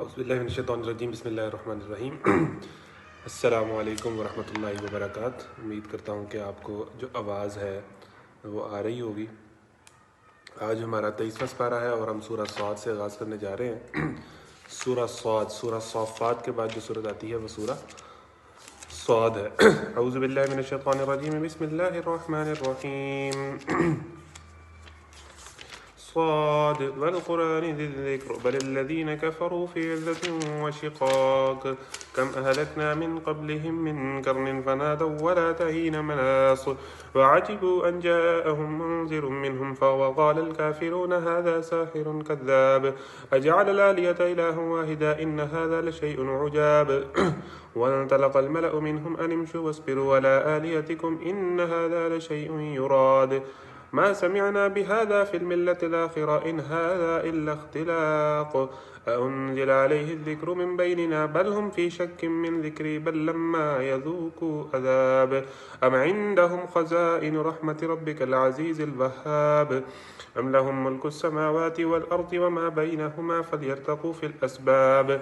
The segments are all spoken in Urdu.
اعوذ باللہ من الشیطان الرجیم بسم اللہ الرحمن الرحیم السلام علیکم ورحمۃ اللہ وبرکاتہ۔ امید کرتا ہوں کہ آپ کو جو آواز ہے وہ آ رہی ہوگی۔ آج ہمارا 23واں سپارہ ہے اور ہم سورہ صاد سے آغاز کرنے جا رہے ہیں۔ سورہ صاد، سورہ صافات کے بعد جو سورت آتی ہے وہ سورہ صاد ہے۔ اعوذ باللہ من الشیطان الرجیم بسم اللہ الرحمن الرحیم۔ صاد والقرآن ذي الذكر بل الذين كفروا في عزة وشقاق كم أهلكنا من قبلهم من قرن فنادوا ولا تهين مناص وعجبوا أن جاءهم منذر منهم فقال الكافرون هذا ساحر كذاب أجعل الآلهة إلها واحدا إن هذا لشيء عجاب وانطلق الملأ منهم أن امشوا واصبروا على آلهتكم إن هذا لشيء يراد ما سمعنا بهذا في الملة الآخرة إن هذا إلا اختلاق أنزل عليه الذكر من بيننا بل هم في شك من ذكري بل لما يذوقوا عذاب أم عندهم خزائن رحمة ربك العزيز الوهاب أم لهم ملك السماوات والأرض وما بينهما فليرتقوا في الأسباب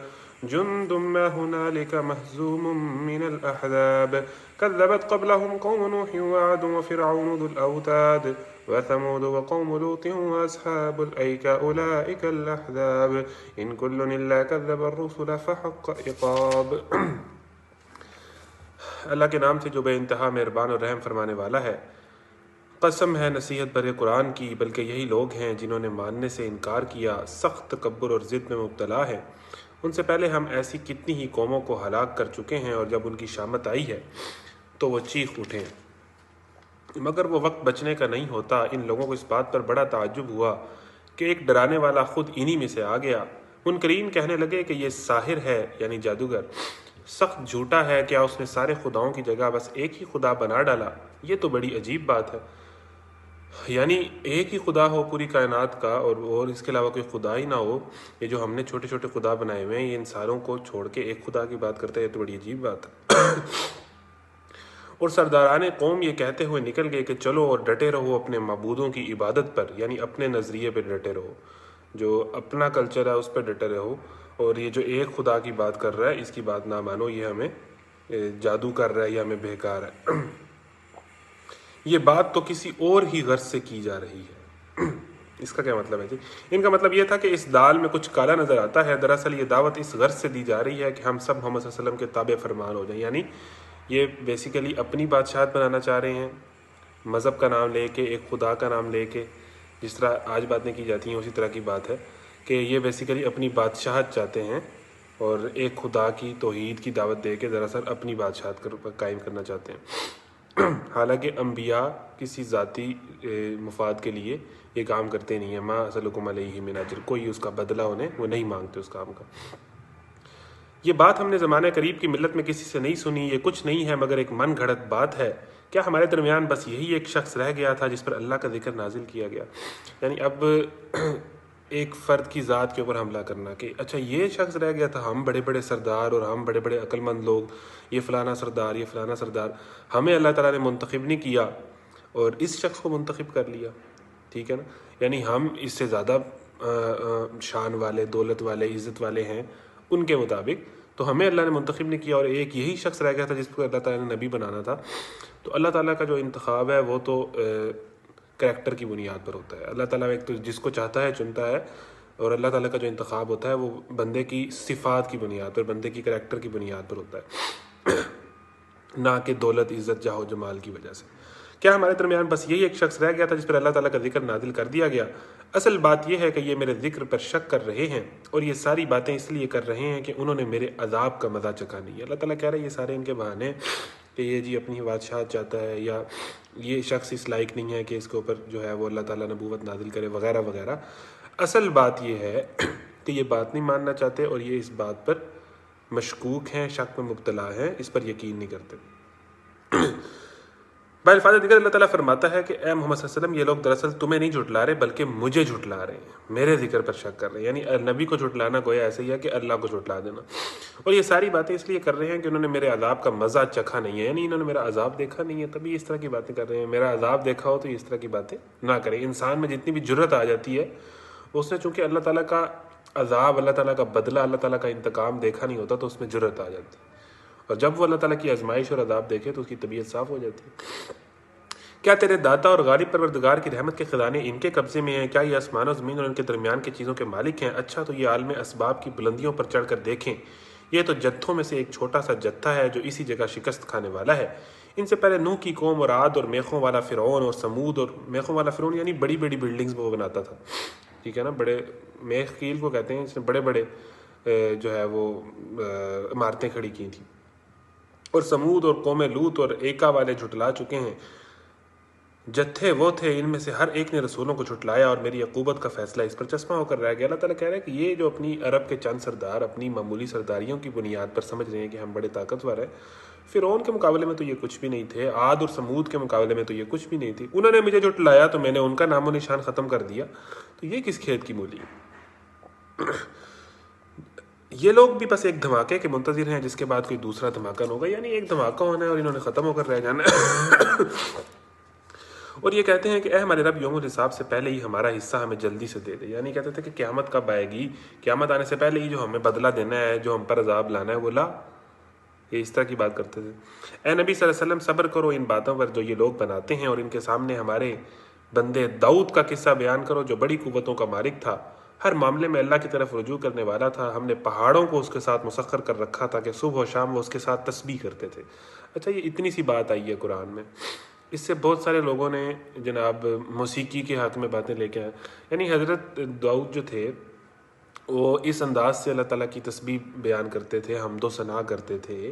جند ما هنالك مهزوم من الأحزاب كذبت قبلهم قوم نوح وعاد وفرعون ذو الأوتاد وثمود وقوم لوط وأصحاب الأيكة أولئك الأحزاب إن كل إلا كذب الرسل فحق عقاب۔ اللہ کے نام سے جو بے انتہا مہربان اور رحم فرمانے والا ہے۔ قسم ہے نصیحت برے قرآن کی، بلکہ یہی لوگ ہیں جنہوں نے ماننے سے انکار کیا، سخت تکبر اور ضد میں مبتلا ہیں۔ ان سے پہلے ہم ایسی کتنی ہی قوموں کو ہلاک کر چکے ہیں، اور جب ان کی شامت آئی ہے تو وہ چیخ اٹھے، مگر وہ وقت بچنے کا نہیں ہوتا۔ ان لوگوں کو اس بات پر بڑا تعجب ہوا کہ ایک ڈرانے والا خود انہی میں سے آ گیا۔ منکرین کہنے لگے کہ یہ ساحر ہے، یعنی جادوگر، سخت جھوٹا ہے، کیا اس نے سارے خداؤں کی جگہ بس ایک ہی خدا بنا ڈالا؟ یہ تو بڑی عجیب بات ہے، یعنی ایک ہی خدا ہو پوری کائنات کا اور اس کے علاوہ کوئی خدا ہی نہ ہو۔ یہ جو ہم نے چھوٹے چھوٹے خدا بنائے ہوئے ہیں، یہ ان ساروں کو چھوڑ کے ایک خدا کی بات کرتا ہے، یہ تو بڑی عجیب بات ہے۔ اور سرداران قوم یہ کہتے ہوئے نکل گئے کہ چلو اور ڈٹے رہو اپنے معبودوں کی عبادت پر، یعنی اپنے نظریے پہ ڈٹے رہو، جو اپنا کلچر ہے اس پہ ڈٹے رہو، اور یہ جو ایک خدا کی بات کر رہا ہے اس کی بات نہ مانو، یہ ہمیں جادو کر رہا ہے، یہ ہمیں بہکار ہے۔ یہ بات تو کسی اور ہی غرض سے کی جا رہی ہے۔ اس کا کیا مطلب ہے جی؟ ان کا مطلب یہ تھا کہ اس دال میں کچھ کالا نظر آتا ہے، دراصل یہ دعوت اس غرض سے دی جا رہی ہے کہ ہم سب محمد صلی اللہ علیہ وسلم کے تابع فرمان ہو جائیں، یعنی یہ بیسیکلی اپنی بادشاہت بنانا چاہ رہے ہیں، مذہب کا نام لے کے، ایک خدا کا نام لے کے، جس طرح آج باتیں کی جاتی ہیں اسی طرح کی بات ہے کہ یہ بیسیکلی اپنی بادشاہت چاہتے ہیں اور ایک خدا کی توحید کی دعوت دے کے دراصل اپنی بادشاہت قائم کرنا چاہتے ہیں۔ حالانکہ انبیاء کسی ذاتی مفاد کے لیے یہ کام کرتے نہیں ہیں، ما اسألکم علیہ من اجر، کوئی اس کا بدلہ وہ نہیں مانگتے اس کام کا۔ یہ بات ہم نے زمانہ قریب کی ملت میں کسی سے نہیں سنی، یہ کچھ نہیں ہے مگر ایک من گھڑت بات ہے۔ کیا ہمارے درمیان بس یہی ایک شخص رہ گیا تھا جس پر اللہ کا ذکر نازل کیا گیا؟ یعنی اب ایک فرد کی ذات کے اوپر حملہ کرنا کہ اچھا یہ شخص رہ گیا تھا، ہم بڑے بڑے سردار اور ہم بڑے بڑے عقل مند لوگ، یہ فلانا سردار، یہ فلانا سردار، ہمیں اللہ تعالیٰ نے منتخب نہیں کیا اور اس شخص کو منتخب کر لیا، ٹھیک ہے نا؟ یعنی ہم اس سے زیادہ شان والے، دولت والے، عزت والے ہیں ان کے مطابق، تو ہمیں اللہ نے منتخب نہیں کیا اور ایک یہی شخص رہ گیا تھا جس کو اللہ تعالیٰ نے نبی بنانا تھا۔ تو اللہ تعالیٰ کا جو انتخاب ہے وہ تو کریکٹر کی بنیاد پر ہوتا ہے۔ اللہ تعالیٰ ایک تو جس کو چاہتا ہے چنتا ہے، اور اللہ تعالیٰ کا جو انتخاب ہوتا ہے وہ بندے کی صفات کی بنیاد پر، بندے کی کریکٹر کی بنیاد پر ہوتا ہے، نہ کہ دولت، عزت، جاہ و جمال کی وجہ سے۔ کیا ہمارے درمیان بس یہی ایک شخص رہ گیا تھا جس پر اللہ تعالیٰ کا ذکر نازل کر دیا گیا؟ اصل بات یہ ہے کہ یہ میرے ذکر پر شک کر رہے ہیں، اور یہ ساری باتیں اس لیے کر رہے ہیں کہ انہوں نے میرے عذاب کا مزہ چکھا نہیں ہے۔ اللہ تعالیٰ کہہ رہا ہے یہ سارے ان کے بہانے ہیں کہ یہ جی اپنی بادشاہت چاہتا ہے، یا یہ شخص اس لائق نہیں ہے کہ اس کے اوپر جو ہے وہ اللہ تعالیٰ نبوت نازل کرے، وغیرہ وغیرہ۔ اصل بات یہ ہے کہ یہ بات نہیں ماننا چاہتے اور یہ اس بات پر مشکوک ہیں، شک میں مبتلا ہیں، اس پر یقین نہیں کرتے۔ بالفاظ دیگر اللہ تعالیٰ فرماتا ہے کہ اے محمد صلی اللہ علیہ وسلم، یہ لوگ دراصل تمہیں نہیں جھٹلا رہے بلکہ مجھے جھٹلا رہے ہیں، میرے ذکر پر شک کر رہے ہیں، یعنی نبی کو جھٹلانا گویا ایسے ہی ہے کہ اللہ کو جھٹلا دینا۔ اور یہ ساری باتیں اس لیے کر رہے ہیں کہ انہوں نے میرے عذاب کا مزہ چکھا نہیں ہے، یعنی انہوں نے میرا عذاب دیکھا نہیں ہے تبھی اس طرح کی باتیں کر رہے ہیں۔ میرا عذاب دیکھا ہو تو اس طرح کی باتیں نہ کریں۔ انسان میں جتنی بھی جرت آ جاتی ہے، اس نے چونکہ اللہ تعالیٰ کا عذاب اللہ تعالیٰ کا بدلہ، اللہ تعالیٰ کا انتقام دیکھا نہیں ہوتا تو اس میں جرت آ جاتی، اور جب وہ اللہ تعالیٰ کی آزمائش اور عذاب دیکھے تو اس کی طبیعت صاف ہو جاتی ہے۔ کیا تیرے داتا اور غالب پروردگار کی رحمت کے خزانے ان کے قبضے میں ہیں؟ کیا یہ آسمان و زمین اور ان کے درمیان کی چیزوں کے مالک ہیں؟ اچھا تو یہ عالم اسباب کی بلندیوں پر چڑھ کر دیکھیں، یہ تو جتھوں میں سے ایک چھوٹا سا جتھا ہے جو اسی جگہ شکست کھانے والا ہے۔ ان سے پہلے نوح کی قوم اور عاد اور میخوں والا فرعون اور سمود، اور میخوں والا فرعون یعنی بڑی بڑی بلڈنگز وہ بناتا تھا، ٹھیک ہے نا، بڑے میخ کیل کو کہتے ہیں، اس نے بڑے بڑے جو ہے وہ عمارتیں کھڑی کی تھیں۔ اور سمود اور قوم لوط اور ایکا والے جھٹلا چکے ہیں۔ جتھے وہ تھے، ان میں سے ہر ایک نے رسولوں کو جھٹلایا اور میری عقوبت کا فیصلہ اس پر چشمہ ہو کر رہ گیا۔ اللہ تعالیٰ کہہ رہا ہے کہ یہ جو اپنی عرب کے چند سردار اپنی معمولی سرداریوں کی بنیاد پر سمجھ رہے ہیں کہ ہم بڑے طاقتور ہیں، فرعون کے مقابلے میں تو یہ کچھ بھی نہیں تھے، عاد اور سمود کے مقابلے میں تو یہ کچھ بھی نہیں تھی، انہوں نے مجھے جھٹلایا تو میں نے ان کا نام و نشان ختم کر دیا، تو یہ کس کھیت کی مولی ہے؟ یہ لوگ بھی بس ایک دھماکے کے منتظر ہیں جس کے بعد کوئی دوسرا دھماکہ ہوگا، یعنی ایک دھماکہ ہونا ہے اور انہوں نے ختم ہو کر رہ جانا ہے۔ اور یہ کہتے ہیں کہ اے ہمارے رب، یوم الحساب سے پہلے ہی ہمارا حصہ ہمیں جلدی سے دے دے، یعنی کہتے تھے کہ قیامت کب آئے گی، قیامت آنے سے پہلے ہی جو ہمیں بدلہ دینا ہے، جو ہم پر عذاب لانا ہے وہ لا، یہ اس طرح کی بات کرتے تھے۔ اے نبی صلی اللہ علیہ وسلم صبر کرو ان باتوں پر جو یہ لوگ بناتے ہیں، اور ان کے سامنے ہمارے بندے داؤد کا قصہ بیان کرو جو بڑی قوتوں کا مالک تھا، ہر معاملے میں اللہ کی طرف رجوع کرنے والا تھا، ہم نے پہاڑوں کو اس کے ساتھ مسخر کر رکھا تھا کہ صبح و شام وہ اس کے ساتھ تسبیح کرتے تھے۔ اچھا یہ اتنی سی بات آئی ہے قرآن میں، اس سے بہت سارے لوگوں نے جناب موسیقی کے حق میں باتیں لے کے آئے، یعنی حضرت داؤد جو تھے وہ اس انداز سے اللہ تعالیٰ کی تسبیح بیان کرتے تھے، حمد و ثنا کرتے تھے،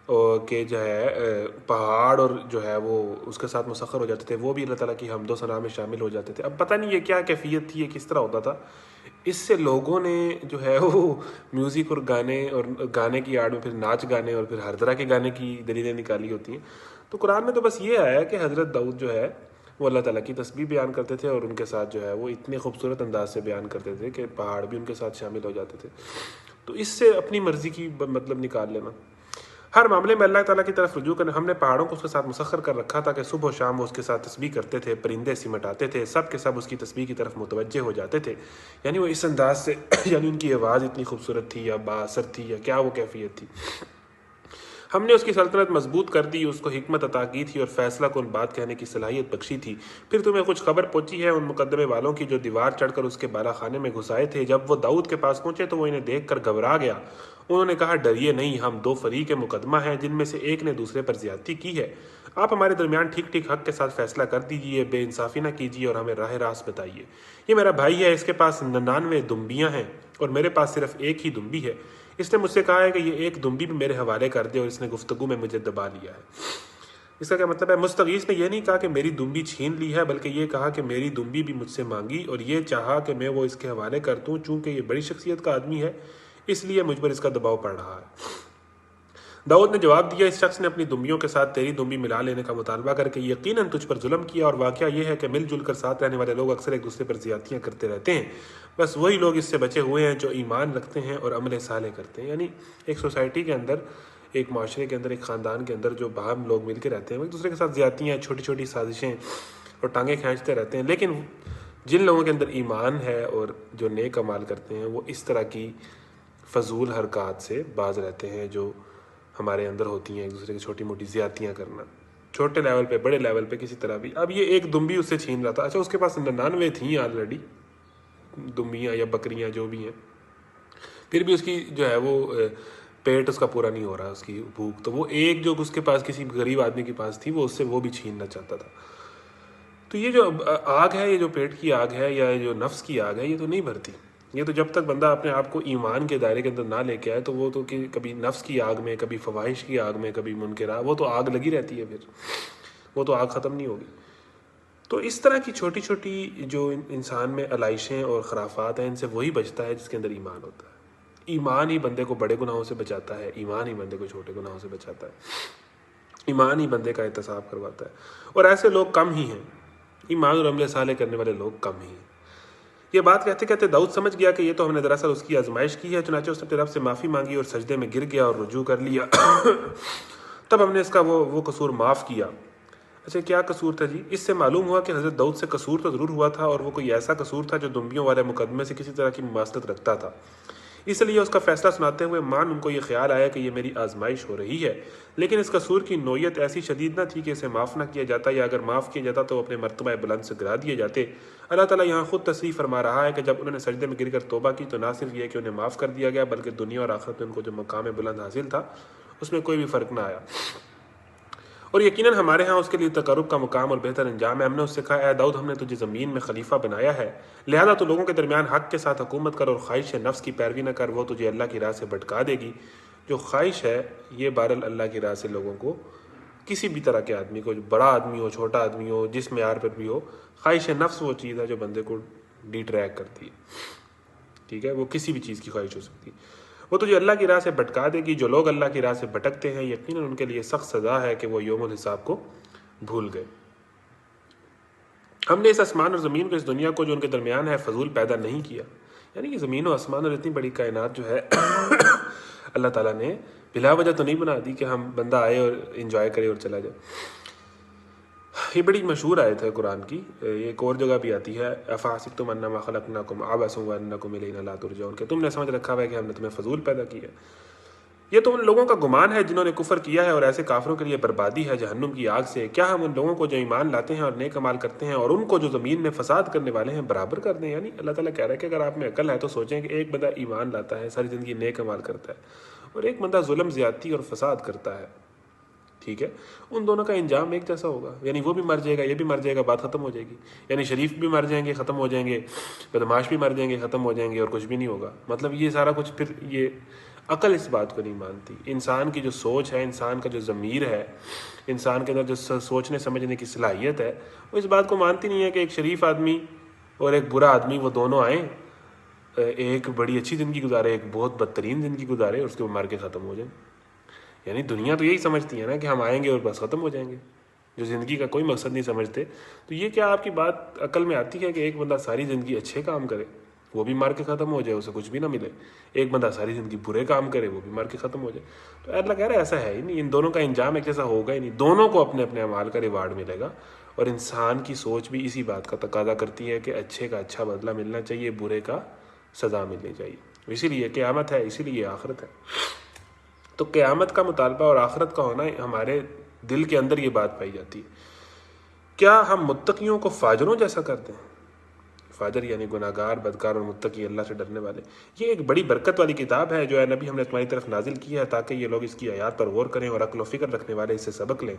اور کہ جو ہے پہاڑ اور جو ہے وہ اس کے ساتھ مسخر ہو جاتے تھے، وہ بھی اللہ تعالیٰ کی حمد و ثنا میں شامل ہو جاتے تھے۔ اب پتہ نہیں یہ کیا کیفیت تھی، یہ کس طرح ہوتا تھا، اس سے لوگوں نے جو ہے وہ میوزک اور گانے کی آڑ میں پھر ناچ گانے اور پھر ہر طرح کے گانے کی دلیلیں نکالی ہوتی ہیں۔ تو قرآن میں تو بس یہ آیا کہ حضرت داؤد جو ہے وہ اللہ تعالیٰ کی تسبیح بیان کرتے تھے، اور ان کے ساتھ جو ہے وہ اتنے خوبصورت انداز سے بیان کرتے تھے کہ پہاڑ بھی ان کے ساتھ شامل ہو جاتے تھے۔ تو اس سے اپنی مرضی کی مطلب نکال لینا، ہر معاملے میں اللہ تعالیٰ کی طرف رجوع کرنا، ہم نے پہاڑوں کو اس کے ساتھ مسخر کر رکھا تھا کہ صبح و شام وہ اس کے ساتھ تسبیح کرتے تھے، پرندے سمٹاتے تھے، سب کے سب اس کی تسبیح کی طرف متوجہ ہو جاتے تھے، یعنی وہ اس انداز سے یعنی ان کی آواز اتنی خوبصورت تھی یا با اثر تھی یا کیا وہ کیفیت تھی۔ ہم نے اس کی سلطنت مضبوط کر دی، اس کو حکمت عطا کی تھی اور فیصلہ کن بات کہنے کی صلاحیت بخشی تھی۔ پھر تمہیں کچھ خبر پہنچی ہے ان مقدمے والوں کی جو دیوار چڑھ کر اس کے بالا خانے میں گھس آئے تھے، جب وہ داؤد کے پاس پہنچے تو وہ انہیں دیکھ کر گھبرا گیا، انہوں نے کہا ڈریے نہیں، ہم دو فریق مقدمہ ہیں جن میں سے ایک نے دوسرے پر زیادتی کی ہے، آپ ہمارے درمیان ٹھیک ٹھیک حق کے ساتھ فیصلہ کر دیجیے، بے انصافی نہ کیجیے اور ہمیں راہ راست بتائیے۔ یہ میرا بھائی ہے، اس کے پاس 99 دمبیاں ہیں اور میرے پاس صرف ایک ہی دمبی ہے، اس نے مجھ سے کہا ہے کہ یہ ایک دمبی بھی میرے حوالے کر دے، اور اس نے گفتگو میں مجھے دبا لیا ہے۔ اس کا کیا مطلب ہے؟ مستغیث نے یہ نہیں کہا کہ میری دمبی چھین لی ہے، بلکہ یہ کہا کہ میری دمبی بھی مجھ سے مانگی اور یہ چاہا کہ میں وہ اس کے حوالے کر دوں، چونکہ یہ بڑی شخصیت کا آدمی ہے اس لیے مجھ پر اس کا دباؤ پڑ رہا ہے۔ داؤد نے جواب دیا، اس شخص نے اپنی دمبیوں کے ساتھ تیری دمبی ملا لینے کا مطالبہ کر کے یقیناً تجھ پر ظلم کیا، اور واقعہ یہ ہے کہ مل جل کر ساتھ رہنے والے لوگ اکثر ایک دوسرے پر زیادتیاں کرتے رہتے ہیں، بس وہی لوگ اس سے بچے ہوئے ہیں جو ایمان رکھتے ہیں اور عمل صالح کرتے ہیں۔ یعنی ایک سوسائٹی کے اندر، ایک معاشرے کے اندر، ایک خاندان کے اندر جو باہم لوگ مل کے رہتے ہیں وہ ایک دوسرے کے ساتھ زیادتیاں، چھوٹی چھوٹی سازشیں اور ٹانگیں کھینچتے رہتے ہیں، لیکن جن لوگوں کے اندر ایمان ہے اور جو نیک اعمال کرتے ہیں وہ اس طرح کی فضول حرکات سے باز رہتے ہیں جو ہمارے اندر ہوتی ہیں، ایک دوسرے کی چھوٹی موٹی زیادتیاں کرنا، چھوٹے لیول پہ بڑے لیول پہ کسی طرح بھی۔ اب یہ ایک دمبی اس سے چھین رہا تھا، اچھا اس کے پاس 99 تھیں آلریڈی دمبیاں یا بکریاں جو بھی ہیں، پھر بھی اس کی جو ہے وہ پیٹ اس کا پورا نہیں ہو رہا، اس کی بھوک، تو وہ ایک جو اس کے پاس کسی غریب آدمی کے پاس تھی وہ اس سے وہ بھی چھیننا چاہتا تھا۔ تو یہ جو آگ ہے، یہ جو پیٹ کی آگ ہے یا جو نفس کی آگ ہے، یہ تو نہیں بھرتی، یہ تو جب تک بندہ اپنے آپ کو ایمان کے دائرے کے اندر نہ لے کے آئے تو وہ تو کبھی نفس کی آگ میں، کبھی فواہش کی آگ میں، کبھی منکرات، وہ تو آگ لگی رہتی ہے، پھر وہ تو آگ ختم نہیں ہوگی۔ تو اس طرح کی چھوٹی چھوٹی جو انسان میں علائشیں اور خرافات ہیں، ان سے وہی بچتا ہے جس کے اندر ایمان ہوتا ہے۔ ایمان ہی بندے کو بڑے گناہوں سے بچاتا ہے، ایمان ہی بندے کو چھوٹے گناہوں سے بچاتا ہے، ایمان ہی بندے کا احتساب کرواتا ہے، اور ایسے لوگ کم ہی ہیں، ایمان اور عمل صالح کرنے والے لوگ کم ہی ہیں۔ یہ بات کہتے کہتے داؤد سمجھ گیا کہ یہ تو ہم نے دراصل اس کی آزمائش کی ہے، چنانچہ اس نے اپنے رب سے معافی مانگی اور سجدے میں گر گیا اور رجوع کر لیا، تب ہم نے اس کا وہ قصور معاف کیا۔ اچھا کیا قصور تھا جی؟ اس سے معلوم ہوا کہ حضرت داؤد سے قصور تو ضرور ہوا تھا، اور وہ کوئی ایسا قصور تھا جو دنبیوں والے مقدمے سے کسی طرح کی مماثلت رکھتا تھا۔ اس لیے اس کا فیصلہ سناتے ہوئے ان کو یہ خیال آیا کہ یہ میری آزمائش ہو رہی ہے، لیکن اس قصور کی نوعیت ایسی شدید نہ تھی کہ اسے معاف نہ کیا جاتا، یا اگر معاف کیا جاتا تو وہ اپنے مرتبہ بلند سے گرا دیے جاتے۔ اللہ تعالیٰ یہاں خود تصریح فرما رہا ہے کہ جب انہوں نے سجدے میں گر کر توبہ کی تو نہ صرف یہ کہ انہیں معاف کر دیا گیا، بلکہ دنیا اور آخرت میں ان کو جو مقام بلند حاصل تھا اس میں کوئی بھی فرق نہ آیا۔ اور یقیناً ہمارے ہاں اس کے لیے تقرب کا مقام اور بہتر انجام ہے۔ ہم نے اس سے کہا، اے داؤد، ہم نے تجھے زمین میں خلیفہ بنایا ہے، لہذا تو لوگوں کے درمیان حق کے ساتھ حکومت کر اور خواہش نفس کی پیروی نہ کر، وہ تجھے اللہ کی راہ سے بھٹکا دے گی۔ جو خواہش ہے یہ بہرحال اللہ کی راہ سے لوگوں کو، کسی بھی طرح کے آدمی کو، بڑا آدمی ہو چھوٹا آدمی ہو جس معیار پر بھی ہو، خواہش نفس وہ چیز ہے جو بندے کو ڈی ٹریک کرتی ہے، ٹھیک ہے؟ وہ کسی بھی چیز کی خواہش ہو سکتی ہے، وہ تجھے اللہ کی راہ سے بھٹکا دے گی۔ جو لوگ اللہ کی راہ سے بھٹکتے ہیں یقیناً ان کے لیے سخت سزا ہے کہ وہ یوم الحساب کو بھول گئے۔ ہم نے اس آسمان اور زمین کو، اس دنیا کو جو ان کے درمیان ہے، فضول پیدا نہیں کیا۔ یعنی یہ زمین و آسمان اور اتنی بڑی کائنات جو ہے اللہ تعالیٰ نے بلا وجہ تو نہیں بنا دی کہ ہم بندہ آئے اور انجوائے کرے اور چلا جائے۔ یہ بڑی مشہور آیت ہے قرآن کی، یہ ایک اور جگہ بھی آتی ہے، افحسبتم انما خلقناکم عبثا وانکم الینا لا ترجعون، کہ تم نے سمجھ رکھا ہوا ہے کہ ہم نے تمہیں فضول پیدا کیا۔ یہ تو ان لوگوں کا گمان ہے جنہوں نے کفر کیا ہے، اور ایسے کافروں کے لیے بربادی ہے جہنم کی آگ سے۔ کیا ہم ان لوگوں کو جو ایمان لاتے ہیں اور نیک اعمال کرتے ہیں اور ان کو جو زمین میں فساد کرنے والے ہیں برابر کر دیں؟ یعنی اللہ تعالیٰ کہہ رہا ہے کہ اگر آپ میں عقل ہے تو سوچیں کہ ایک بندہ ایمان لاتا ہے، ساری زندگی نیک اعمال کرتا ہے، اور ایک بندہ ظلم زیادتی اور فساد کرتا ہے، ٹھیک ہے؟ ان دونوں کا انجام ایک جیسا ہوگا، یعنی وہ بھی مر جائے گا، یہ بھی مر جائے گا، بات ختم ہو جائے گی۔ یعنی شریف بھی مر جائیں گے، ختم ہو جائیں گے، بدماش بھی مر جائیں گے، ختم ہو جائیں گے، اور کچھ بھی نہیں ہوگا۔ مطلب یہ سارا کچھ، پھر یہ عقل اس بات کو نہیں مانتی۔ انسان کی جو سوچ ہے، انسان کا جو ضمیر ہے، انسان کے اندر جو سوچنے سمجھنے کی صلاحیت ہے، وہ اس بات کو مانتی نہیں ہے کہ ایک شریف آدمی اور ایک برا آدمی وہ دونوں آئیں، ایک بڑی اچھی زندگی گزارے، ایک بہت بدترین زندگی گزارے، اور اس کے مر کے ختم ہو جائیں۔ یعنی دنیا تو یہی سمجھتی ہے نا کہ ہم آئیں گے اور بس ختم ہو جائیں گے، جو زندگی کا کوئی مقصد نہیں سمجھتے۔ تو یہ کیا آپ کی بات عقل میں آتی ہے کہ ایک بندہ ساری زندگی اچھے کام کرے، وہ بھی مر کے ختم ہو جائے، اسے کچھ بھی نہ ملے؟ ایک بندہ ساری زندگی برے کام کرے، وہ بھی مر کے ختم ہو جائے؟ تو اللہ کہہ رہا ہے ایسا ہے ہی نہیں، ان دونوں کا انجام ایک جیسا ہوگا ہی نہیں، دونوں کو اپنے اپنے اعمال کا ریوارڈ ملے گا۔ اور انسان کی سوچ بھی اسی بات کا تقاضا کرتی ہے کہ اچھے کا اچھا بدلہ ملنا چاہیے، برے کا سزا ملنی چاہیے۔ اسی لیے قیامت ہے، اسی لیے آخرت ہے۔ تو قیامت کا مطالبہ اور آخرت کا ہونا، ہمارے دل کے اندر یہ بات پائی جاتی ہے۔ کیا ہم متقیوں کو فاجروں جیسا کرتے ہیں؟ فاجر یعنی گناہگار، بدکار، اور متقی اللہ سے ڈرنے والے۔ یہ ایک بڑی برکت والی کتاب ہے جو اے نبی ہم نے تمہاری طرف نازل کی ہے تاکہ یہ لوگ اس کی آیات پر غور کریں اور عقل و فکر رکھنے والے اس سے سبق لیں۔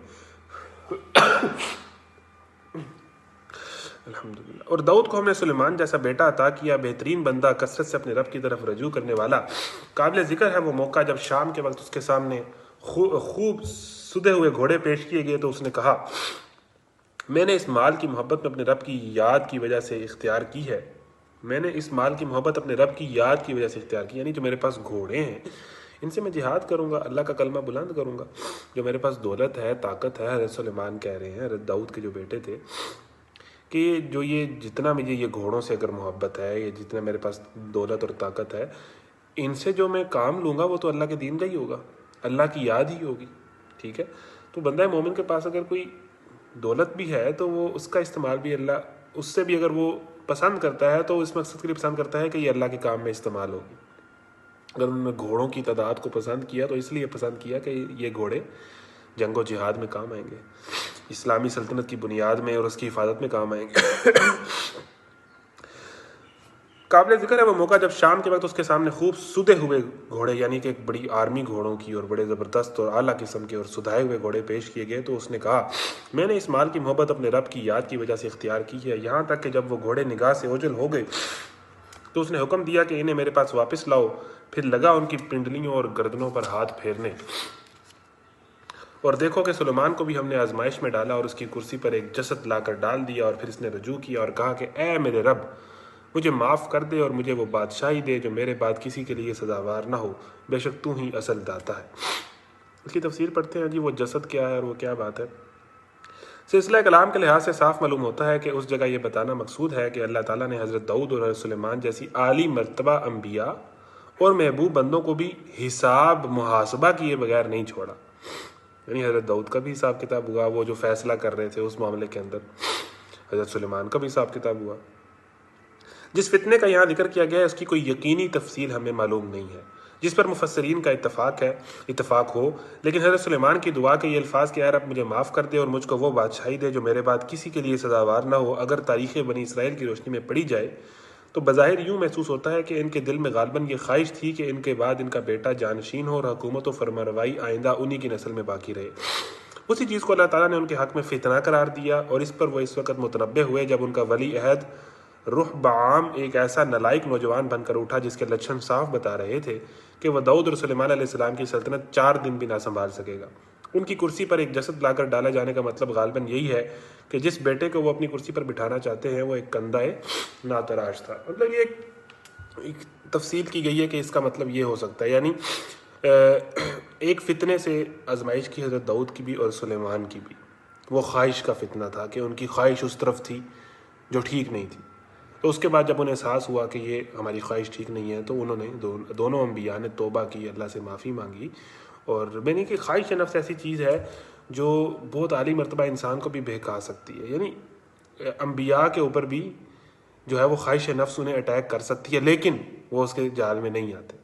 الحمدللہ۔ اور داؤد کو ہم نے سلیمان جیسا بیٹا عطا کیا، بہترین بندہ، کثرت سے اپنے رب کی طرف رجوع کرنے والا۔ قابل ذکر ہے وہ موقع جب شام کے وقت اس کے سامنے خوب سدے ہوئے گھوڑے پیش کیے گئے تو اس نے کہا، میں نے اس مال کی محبت میں اپنے رب کی یاد کی وجہ سے اختیار کی ہے، میں نے اس مال کی محبت اپنے رب کی یاد کی وجہ سے اختیار کی، یعنی جو میرے پاس گھوڑے ہیں ان سے میں جہاد کروں گا، اللہ کا کلمہ بلند کروں گا۔ جو میرے پاس دولت ہے، طاقت ہے، حضرت سلیمان کہہ رہے ہیں، حضرت داؤد کے جو بیٹے تھے، کہ جو یہ جتنا مجھے یہ گھوڑوں سے اگر محبت ہے، یہ جتنا میرے پاس دولت اور طاقت ہے، ان سے جو میں کام لوں گا وہ تو اللہ کے دین کا ہی ہوگا، اللہ کی یاد ہی ہوگی، ٹھیک ہے؟ تو بندہ مومن کے پاس اگر کوئی دولت بھی ہے تو وہ اس کا استعمال بھی اللہ اس سے بھی اگر وہ پسند کرتا ہے تو اس مقصد کے لیے پسند کرتا ہے کہ یہ اللہ کے کام میں استعمال ہوگی۔ اگر انہوں نے گھوڑوں کی تعداد کو پسند کیا تو اس لیے پسند کیا کہ یہ گھوڑے جنگ و جہاد میں کام آئیں گے، اسلامی سلطنت کی بنیاد میں اور اس کی حفاظت میں کام آئیں گے۔ قابل ذکر ہے وہ موقع جب شام کے وقت اس کے سامنے خوب سدے ہوئے گھوڑے، یعنی کہ ایک بڑی آرمی گھوڑوں کی اور بڑے زبردست اور اعلیٰ قسم کے اور سدھائے ہوئے گھوڑے پیش کیے گئے تو اس نے کہا، میں نے اس مال کی محبت اپنے رب کی یاد کی وجہ سے اختیار کی ہے، یہاں تک کہ جب وہ گھوڑے نگاہ سے اوجھل ہو گئے تو اس نے حکم دیا کہ انہیں میرے پاس واپس لاؤ، پھر لگا ان کی پنڈلیوں اور گردنوں پر ہاتھ پھیرنے۔ اور دیکھو کہ سلیمان کو بھی ہم نے آزمائش میں ڈالا اور اس کی کرسی پر ایک جسد لا کر ڈال دیا، اور پھر اس نے رجوع کیا اور کہا کہ اے میرے رب، مجھے معاف کر دے اور مجھے وہ بادشاہی دے جو میرے بعد کسی کے لیے سزاوار نہ ہو، بے شک تو ہی اصل داتا ہے۔ اس کی تفسیر پڑھتے ہیں جی، وہ جسد کیا ہے اور وہ کیا بات ہے۔ سلسلہ کلام کے لحاظ سے صاف معلوم ہوتا ہے کہ اس جگہ یہ بتانا مقصود ہے کہ اللہ تعالیٰ نے حضرت داؤد اور حضرت سلیمان جیسی عالی مرتبہ انبیاء اور محبوب بندوں کو بھی حساب محاسبہ کیے بغیر نہیں چھوڑا۔ یعنی حضرت داؤد کا بھی حساب کتاب ہوا، وہ جو فیصلہ کر رہے تھے اس معاملے کے اندر، حضرت سلیمان کا بھی حساب کتاب ہوا۔ جس فتنے کا یہاں ذکر کیا گیا ہے اس کی کوئی یقینی تفصیل ہمیں معلوم نہیں ہے، جس پر مفسرین کا اتفاق ہو، لیکن حضرت سلیمان کی دعا کے یہ الفاظ کہ اے رب مجھے معاف کر دے اور مجھ کو وہ بادشاہی دے جو میرے بعد کسی کے لیے سزاوار نہ ہو، اگر تاریخ بنی اسرائیل کی روشنی میں پڑھی جائے تو بظاہر یوں محسوس ہوتا ہے کہ ان کے دل میں غالباً یہ خواہش تھی کہ ان کے بعد ان کا بیٹا جانشین ہو اور حکومت و فرمانروائی آئندہ انہی کی نسل میں باقی رہے۔ اسی چیز کو اللہ تعالیٰ نے ان کے حق میں فتنہ قرار دیا، اور اس پر وہ اس وقت متنبہ ہوئے جب ان کا ولی عہد رحبعام ایک ایسا نالائق نوجوان بن کر اٹھا جس کے لچھن صاف بتا رہے تھے کہ وہ داؤد اور سلیمان علیہ السلام کی سلطنت 4 دن بھی نہ سنبھال سکے گا۔ ان کی کرسی پر ایک جسد لا کر ڈالا جانے کا مطلب غالباً یہی ہے کہ جس بیٹے کو وہ اپنی کرسی پر بٹھانا چاہتے ہیں وہ ایک کندہ ناتراش تھا۔ مطلب یہ ایک تفصیل کی گئی ہے کہ اس کا مطلب یہ ہو سکتا ہے، یعنی ایک فتنے سے آزمائش کی حضرت داؤد کی بھی اور سلیمان کی بھی، وہ خواہش کا فتنہ تھا کہ ان کی خواہش اس طرف تھی جو ٹھیک نہیں تھی۔ تو اس کے بعد جب انہیں احساس ہوا کہ یہ ہماری خواہش ٹھیک نہیں ہے تو انہوں نے دونوں انبیاء نے توبہ کی، اللہ سے معافی مانگی، اور میں نے کہ خواہش نفس ایسی چیز ہے جو بہت عالی مرتبہ انسان کو بھی بہکا سکتی ہے، یعنی انبیاء کے اوپر بھی جو ہے وہ خواہش نفس انہیں اٹیک کر سکتی ہے لیکن وہ اس کے جال میں نہیں آتے۔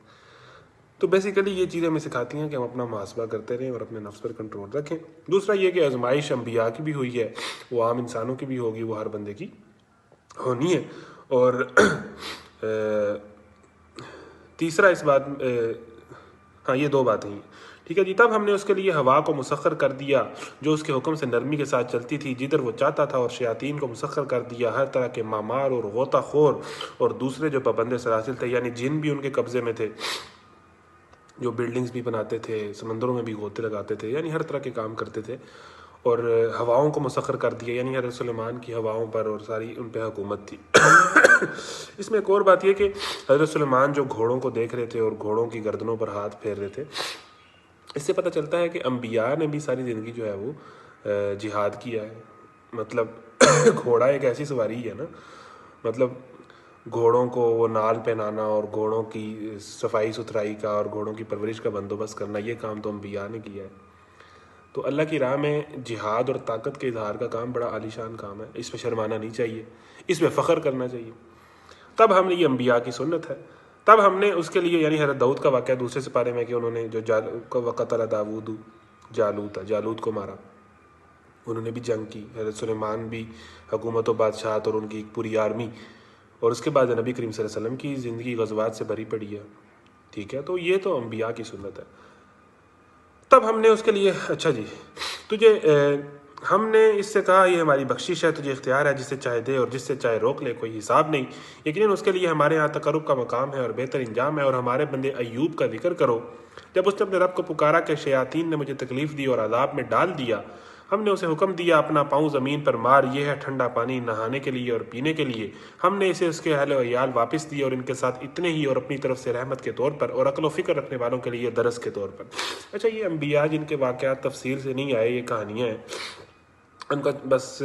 تو بیسیکلی یہ چیزیں ہمیں سکھاتی ہیں کہ ہم اپنا محاسبہ کرتے رہیں اور اپنے نفس پر کنٹرول رکھیں۔ دوسرا یہ کہ آزمائش انبیاء کی بھی ہوئی ہے، وہ عام انسانوں کی بھی ہوگی، وہ ہر بندے کی ہونی ہے۔ اور تیسرا اس بات ہاں یہ 2 باتیں ہیں، ٹھیک ہے جی۔ تب ہم نے اس کے لیے ہوا کو مسخر کر دیا جو اس کے حکم سے نرمی کے ساتھ چلتی تھی جدھر وہ چاہتا تھا، اور شیاطین کو مسخر کر دیا ہر طرح کے مامار اور غوطہ خور اور دوسرے جو پابند سلاسل تھے، یعنی جن بھی ان کے قبضے میں تھے، جو بلڈنگز بھی بناتے تھے، سمندروں میں بھی غوطے لگاتے تھے، یعنی ہر طرح کے کام کرتے تھے۔ اور ہواؤں کو مسخر کر دیا، یعنی حضرت سلیمان کی ہواؤں پر اور ساری ان پہ حکومت تھی۔ اس میں ایک اور بات یہ کہ حضرت سلیمان جو گھوڑوں کو دیکھ رہے تھے اور گھوڑوں کی گردنوں پر ہاتھ پھیر رہے تھے، اس سے پتہ چلتا ہے کہ انبیاء نے بھی ساری زندگی جو ہے وہ جہاد کیا ہے۔ مطلب گھوڑا ایک ایسی سواری ہے نا، مطلب گھوڑوں کو وہ نال پہنانا اور گھوڑوں کی صفائی ستھرائی کا اور گھوڑوں کی پرورش کا بندوبست کرنا، یہ کام تو انبیاء نے کیا ہے۔ تو اللہ کی راہ میں جہاد اور طاقت کے اظہار کا کام بڑا عالی شان کام ہے، اس پہ شرمانا نہیں چاہیے، اس پہ فخر کرنا چاہیے۔ تب ہم نے یہ انبیاء کی سنت ہے، تب ہم نے اس کے لیے یعنی حضرت داؤد کا واقعہ 2 سپارے میں کہ انہوں نے جو وقتل داؤد جالوت کو مارا، انہوں نے بھی جنگ کی۔ حضرت سلیمان بھی حکومت و بادشاہت اور ان کی ایک پوری آرمی، اور اس کے بعد نبی کریم صلی اللہ علیہ وسلم کی زندگی غزوات سے بھری پڑی ہے، ٹھیک ہے۔ تو یہ تو انبیاء کی سنت ہے۔ تب ہم نے اس کے لیے اچھا جی ہم نے اس سے کہا یہ ہماری بخشش ہے، تجھے اختیار ہے جس سے چاہے دے اور جس سے چاہے روک لے، کوئی حساب نہیں، یقیناً اس کے لیے ہمارے ہاں تقرب کا مقام ہے اور بہتر انجام ہے۔ اور ہمارے بندے ایوب کا ذکر کرو، جب اس نے اپنے رب کو پکارا کہ شیاطین نے مجھے تکلیف دی اور عذاب میں ڈال دیا، ہم نے اسے حکم دیا اپنا پاؤں زمین پر مار، یہ ہے ٹھنڈا پانی نہانے کے لیے اور پینے کے لیے۔ ہم نے اسے اس کے اہل و عیال واپس دیے اور ان کے ساتھ اتنے ہی، اور اپنی طرف سے رحمت کے طور پر اور عقل و فکر رکھنے والوں کے لیے درس کے طور پر۔ اچھا یہ انبیاء جن کے واقعات تفصیل سے نہیں آئے، یہ کہانیاں ہیں، ان کا بس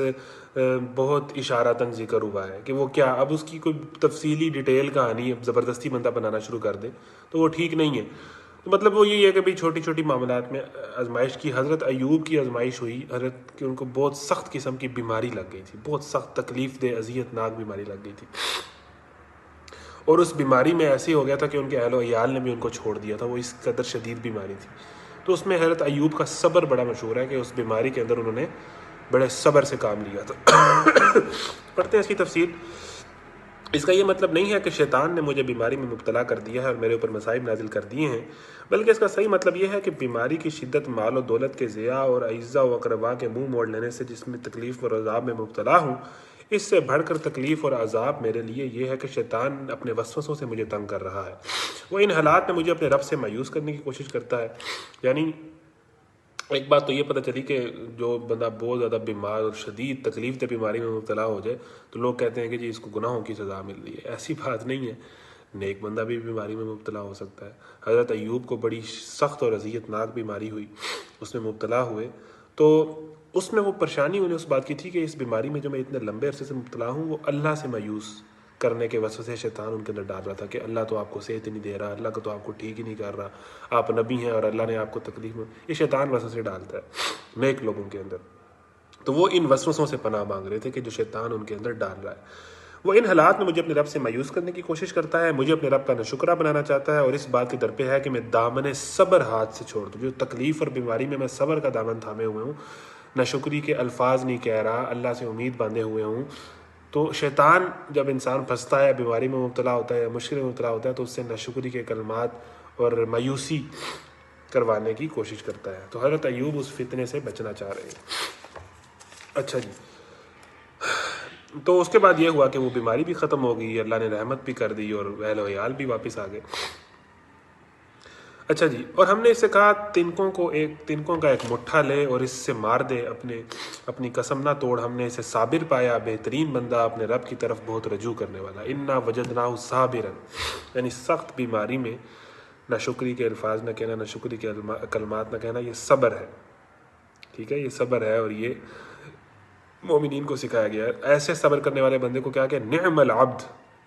بہت اشارتاً ذکر ہوا ہے کہ وہ کیا، اب اس کی کوئی تفصیلی ڈیٹیل کہانی زبردستی بندہ بنانا شروع کر دے تو وہ ٹھیک نہیں ہے۔ مطلب وہ یہی ہے کہ بھئی چھوٹی چھوٹی معاملات میں آزمائش کی۔ حضرت ایوب کی آزمائش ہوئی، حضرت کہ ان کو بہت سخت قسم کی بیماری لگ گئی تھی، بہت سخت تکلیف دہ اذیت ناک بیماری لگ گئی تھی، اور اس بیماری میں ایسے ہو گیا تھا کہ ان کے اہل و عیال نے بھی ان کو چھوڑ دیا تھا، وہ اس قدر شدید بیماری تھی۔ تو اس میں حضرت ایوب کا صبر بڑا مشہور ہے کہ اس بیماری کے اندر انہوں نے بڑے صبر سے کام لیا تھا۔ پڑھتے ہیں اس کی تفصیل۔ اس کا یہ مطلب نہیں ہے کہ شیطان نے مجھے بیماری میں مبتلا کر دیا ہے اور میرے اوپر مصائب نازل کر دیے ہیں، بلکہ اس کا صحیح مطلب یہ ہے کہ بیماری کی شدت، مال و دولت کے ضیاع اور اعزاء و اقرباء کے منہ موڑ لینے سے جس میں تکلیف اور عذاب میں مبتلا ہوں، اس سے بڑھ کر تکلیف اور عذاب میرے لیے یہ ہے کہ شیطان اپنے وسوسوں سے مجھے تنگ کر رہا ہے۔ وہ ان حالات میں مجھے اپنے رب سے مایوس کرنے کی کوشش کرتا ہے۔ یعنی ایک بات تو یہ پتہ چلی کہ جو بندہ بہت زیادہ بیمار اور شدید تکلیف دہ بیماری میں مبتلا ہو جائے تو لوگ کہتے ہیں کہ جی اس کو گناہوں کی سزا مل رہی ہے، ایسی بات نہیں ہے، نیک بندہ بھی بیماری میں مبتلا ہو سکتا ہے۔ حضرت ایوب کو بڑی سخت اور اذیت ناک بیماری ہوئی، اس میں مبتلا ہوئے، تو اس میں وہ پریشانی انہیں اس بات کی تھی کہ اس بیماری میں جو میں اتنے لمبے عرصے سے مبتلا ہوں وہ اللہ سے مایوس کرنے کے وسوسے شیطان ان کے اندر ڈال رہا تھا کہ اللہ تو آپ کو صحت نہیں دے رہا، اللہ کو تو آپ کو ٹھیک ہی نہیں کر رہا، آپ نبی ہیں اور اللہ نے آپ کو تکلیف میں، یہ شیطان وسوسے ڈالتا ہے نیک لوگوں کے اندر. تو وہ ان وسوسوں سے پناہ مانگ رہے تھے کہ جو شیطان ان کے اندر ڈال رہا ہے. وہ ان حالات میں مجھے اپنے رب سے مایوس کرنے کی کوشش کرتا ہے، مجھے اپنے رب کا ناشکرہ بنانا چاہتا ہے اور اس بات کے در پہ ہے کہ میں دامن صبر ہاتھ سے چھوڑ دوں. جو تکلیف اور بیماری میں صبر کا دامن تھامے ہوئے ہوں، ناشکری کے الفاظ نہیں کہہ رہا، اللہ سے امید باندھے ہوئے ہوں. تو شیطان جب انسان پھنستا ہے، بیماری میں مبتلا ہوتا ہے، مشکل میں مبتلا ہوتا ہے، تو اس سے ناشکری کے کلمات اور مایوسی کروانے کی کوشش کرتا ہے. تو حضرت ایوب اس فتنے سے بچنا چاہ رہے ہیں. اچھا جی، تو اس کے بعد یہ ہوا کہ وہ بیماری بھی ختم ہو گئی، اللہ نے رحمت بھی کر دی اور اہل و عیال بھی واپس آ گئے. اچھا جی، اور ہم نے اس سے کہا تنکوں کا ایک مٹھا لے اور اس سے مار دے، اپنی قسم نہ توڑ. ہم نے اسے صابر پایا، بہترین بندہ، اپنے رب کی طرف بہت رجوع کرنے والا. انا وجدناہ صابرا، یعنی سخت بیماری میں ناشکری کے الفاظ نہ کہنا، ناشکری کے کلمات نہ کہنا، یہ صبر ہے. ٹھیک ہے، یہ صبر ہے اور یہ مومنین کو سکھایا گیا ہے. ایسے صبر کرنے والے بندے کو کیا کہ نعم العبد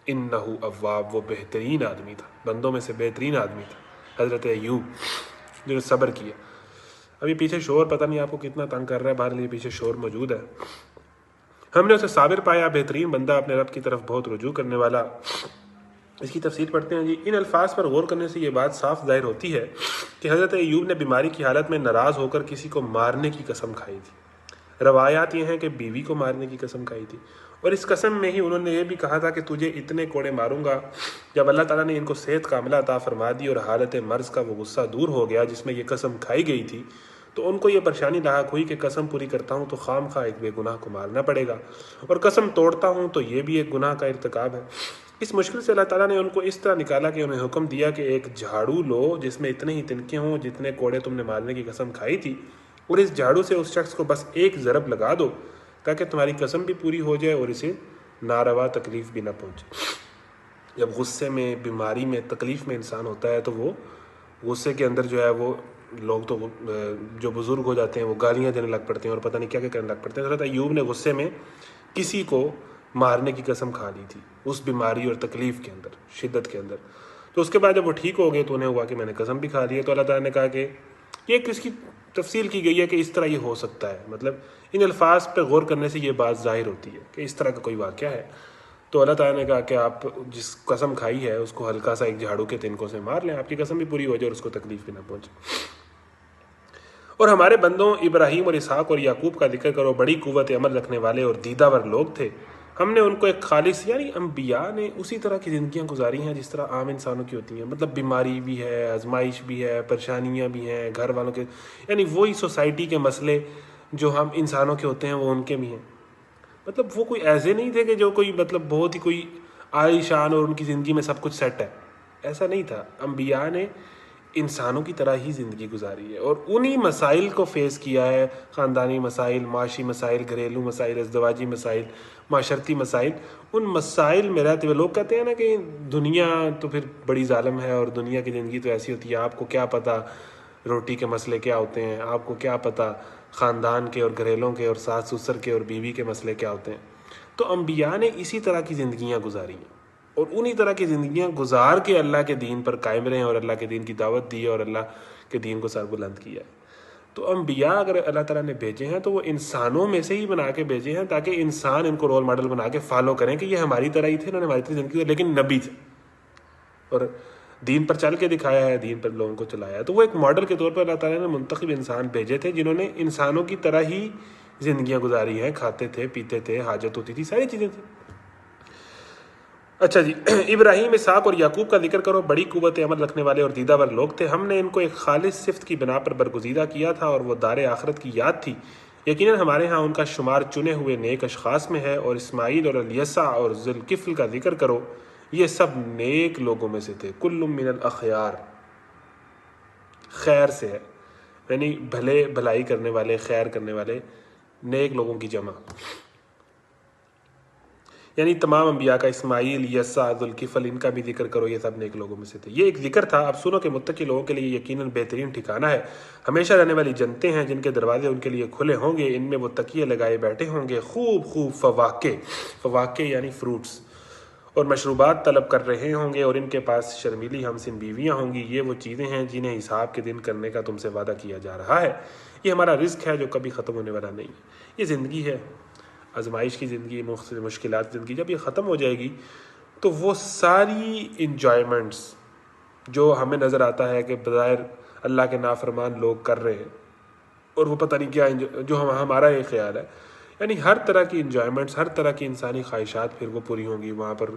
انہ اواب، وہ بہترین آدمی تھا، بندوں میں سے بہترین آدمی تھا حضرت ایوب جنہوں نے صبر کیا. ابھی پیچھے شور پتہ نہیں آپ کو کتنا تنگ کر رہا ہے، بہرحال یہ پیچھے شور موجود ہے. ہم نے اسے صابر پایا، بہترین بندہ، اپنے رب کی طرف بہت رجوع کرنے والا. اس کی تفسیر پڑھتے ہیں جی. ان الفاظ پر غور کرنے سے یہ بات صاف ظاہر ہوتی ہے کہ حضرت ایوب نے بیماری کی حالت میں ناراض ہو کر کسی کو مارنے کی قسم کھائی تھی. روایات یہ ہیں کہ بیوی کو مارنے کی قسم کھائی تھی، اور اس قسم میں ہی انہوں نے یہ بھی کہا تھا کہ تجھے اتنے کوڑے ماروں گا. جب اللہ تعالیٰ نے ان کو صحت کاملہ عطا فرما دی اور حالت مرض کا وہ غصہ دور ہو گیا جس میں یہ قسم کھائی گئی تھی، تو ان کو یہ پریشانی لاحق ہوئی کہ قسم پوری کرتا ہوں تو خام خواہ ایک بے گناہ کو مارنا پڑے گا، اور قسم توڑتا ہوں تو یہ بھی ایک گناہ کا ارتکاب ہے. اس مشکل سے اللہ تعالیٰ نے ان کو اس طرح نکالا کہ انہیں حکم دیا کہ ایک جھاڑو لو جس میں اتنے ہی تنکے ہوں جتنے کوڑے تم نے مارنے کی قسم کھائی تھی، اور اس جھاڑو سے اس شخص کو بس ایک ضرب لگا دو تاکہ تمہاری قسم بھی پوری ہو جائے اور اسے ناروا تکلیف بھی نہ پہنچے. جب غصے میں، بیماری میں، تکلیف میں انسان ہوتا ہے تو وہ غصے کے اندر جو ہے وہ لوگ تو جو بزرگ ہو جاتے ہیں وہ گالیاں دینے لگ پڑتے ہیں اور پتہ نہیں کیا کیا کرنے لگ پڑتے ہیں. حضرت ایوب نے غصے میں کسی کو مارنے کی قسم کھا لی تھی اس بیماری اور تکلیف کے اندر، شدت کے اندر. تو اس کے بعد جب وہ ٹھیک ہو گئے تو انہیں ہوا کہ میں نے قسم بھی کھا لی ہے. تو اللہ تعالیٰ نے کہا کہ یہ کس کی تفصیل کی گئی ہے کہ اس طرح یہ ہو سکتا ہے، مطلب ان الفاظ پہ غور کرنے سے یہ بات ظاہر ہوتی ہے کہ اس طرح کا کوئی واقعہ ہے. تو اللہ تعالیٰ نے کہا کہ آپ جس قسم کھائی ہے اس کو ہلکا سا ایک جھاڑو کے تنکوں سے مار لیں، آپ کی قسم بھی پوری ہو جائے اور اس کو تکلیف بھی نہ پہنچے. اور ہمارے بندوں ابراہیم اور اسحاق اور یعقوب کا ذکر کرو، بڑی قوت عمل رکھنے والے اور دیدہ ور لوگ تھے. ہم نے ان کو ایک خالص، یعنی انبیاء نے اسی طرح کی زندگیاں گزاری ہیں جس طرح عام انسانوں کی ہوتی ہیں. مطلب بیماری بھی ہے، آزمائش بھی ہے، پریشانیاں بھی ہیں، گھر والوں کے، یعنی وہی سوسائٹی کے مسئلے جو ہم انسانوں کے ہوتے ہیں وہ ان کے بھی ہیں. مطلب وہ کوئی ایسے نہیں تھے کہ جو کوئی مطلب بہت ہی کوئی عالی شان اور ان کی زندگی میں سب کچھ سیٹ ہے، ایسا نہیں تھا. انبیاء نے انسانوں کی طرح ہی زندگی گزاری ہے اور انہی مسائل کو فیس کیا ہے، خاندانی مسائل، معاشی مسائل، گھریلو مسائل، ازدواجی مسائل، معاشرتی مسائل. ان مسائل میں رہتے ہوئے لوگ کہتے ہیں نا کہ دنیا تو پھر بڑی ظالم ہے اور دنیا کی زندگی تو ایسی ہوتی ہے، آپ کو کیا پتہ روٹی کے مسئلے کیا ہوتے ہیں، آپ کو کیا پتہ خاندان کے اور گھریلوں کے اور ساس سسر کے اور بیوی کے مسئلے کیا ہوتے ہیں. تو انبیاء نے اسی طرح کی زندگیاں گزاری ہیں اور انہی طرح کی زندگیاں گزار کے اللہ کے دین پر قائم رہے اور اللہ کے دین کی دعوت دی اور اللہ کے دین کو سر بلند کیا ہے. تو انبیاء اگر اللہ تعالیٰ نے بھیجے ہیں تو وہ انسانوں میں سے ہی بنا کے بھیجے ہیں تاکہ انسان ان کو رول ماڈل بنا کے فالو کریں کہ یہ ہماری طرح ہی تھے، انہوں نے ہماری طرح زندگی، لیکن نبی تھے اور دین پر چل کے دکھایا ہے، دین پر لوگوں کو چلایا ہے. تو وہ ایک ماڈل کے طور پر اللہ تعالیٰ نے منتخب انسان بھیجے تھے جنہوں نے انسانوں کی طرح ہی زندگیاں گزاری ہیں، کھاتے تھے، پیتے تھے، حاجت ہوتی تھی، ساری چیزیں تھیں. اچھا جی، ابراہیم، اسحاق اور یعقوب کا ذکر کرو، بڑی قوت عمل رکھنے والے اور دیدہ ور لوگ تھے. ہم نے ان کو ایک خالص صفت کی بنا پر برگزیدہ کیا تھا اور وہ دار آخرت کی یاد تھی. یقیناً ہمارے ہاں ان کا شمار چنے ہوئے نیک اشخاص میں ہے. اور اسماعیل اور الیسع اور ذوالکفل کا ذکر کرو، یہ سب نیک لوگوں میں سے تھے. کل من الاخیار، خیر سے ہے، یعنی بھلائی کرنے والے، خیر کرنے والے، نیک لوگوں کی جمع. یعنی تمام انبیاء کا، اسماعیل، یسع، ذوالکفل، ان کا بھی ذکر کرو، یہ سب نیک لوگوں میں سے تھے. یہ ایک ذکر تھا. اب سنو کہ متقی لوگوں کے لیے یقیناً بہترین ٹھکانہ ہے، ہمیشہ رہنے والی جنتیں ہیں جن کے دروازے ان کے لیے کھلے ہوں گے، ان میں وہ تکیے لگائے بیٹھے ہوں گے، خوب خوب فواکے، فواکے یعنی فروٹس، اور مشروبات طلب کر رہے ہوں گے، اور ان کے پاس شرمیلی ہمسن بیویاں ہوں گی۔ یہ وہ چیزیں ہیں جنہیں حساب کے دن کرنے کا تم سے وعدہ کیا جا رہا ہے۔ یہ ہمارا رزق ہے جو کبھی ختم ہونے والا نہیں ہے۔ یہ زندگی ہے، آزمائش کی زندگی، مشکلات کی زندگی۔ جب یہ ختم ہو جائے گی تو وہ ساری انجوائمنٹس جو ہمیں نظر آتا ہے کہ بظاہر اللہ کے نافرمان لوگ کر رہے ہیں، اور وہ پتہ نہیں کیا جو ہمارا یہ خیال ہے، یعنی ہر طرح کی انجوائمنٹس، ہر طرح کی انسانی خواہشات پھر وہ پوری ہوں گی۔ وہاں پر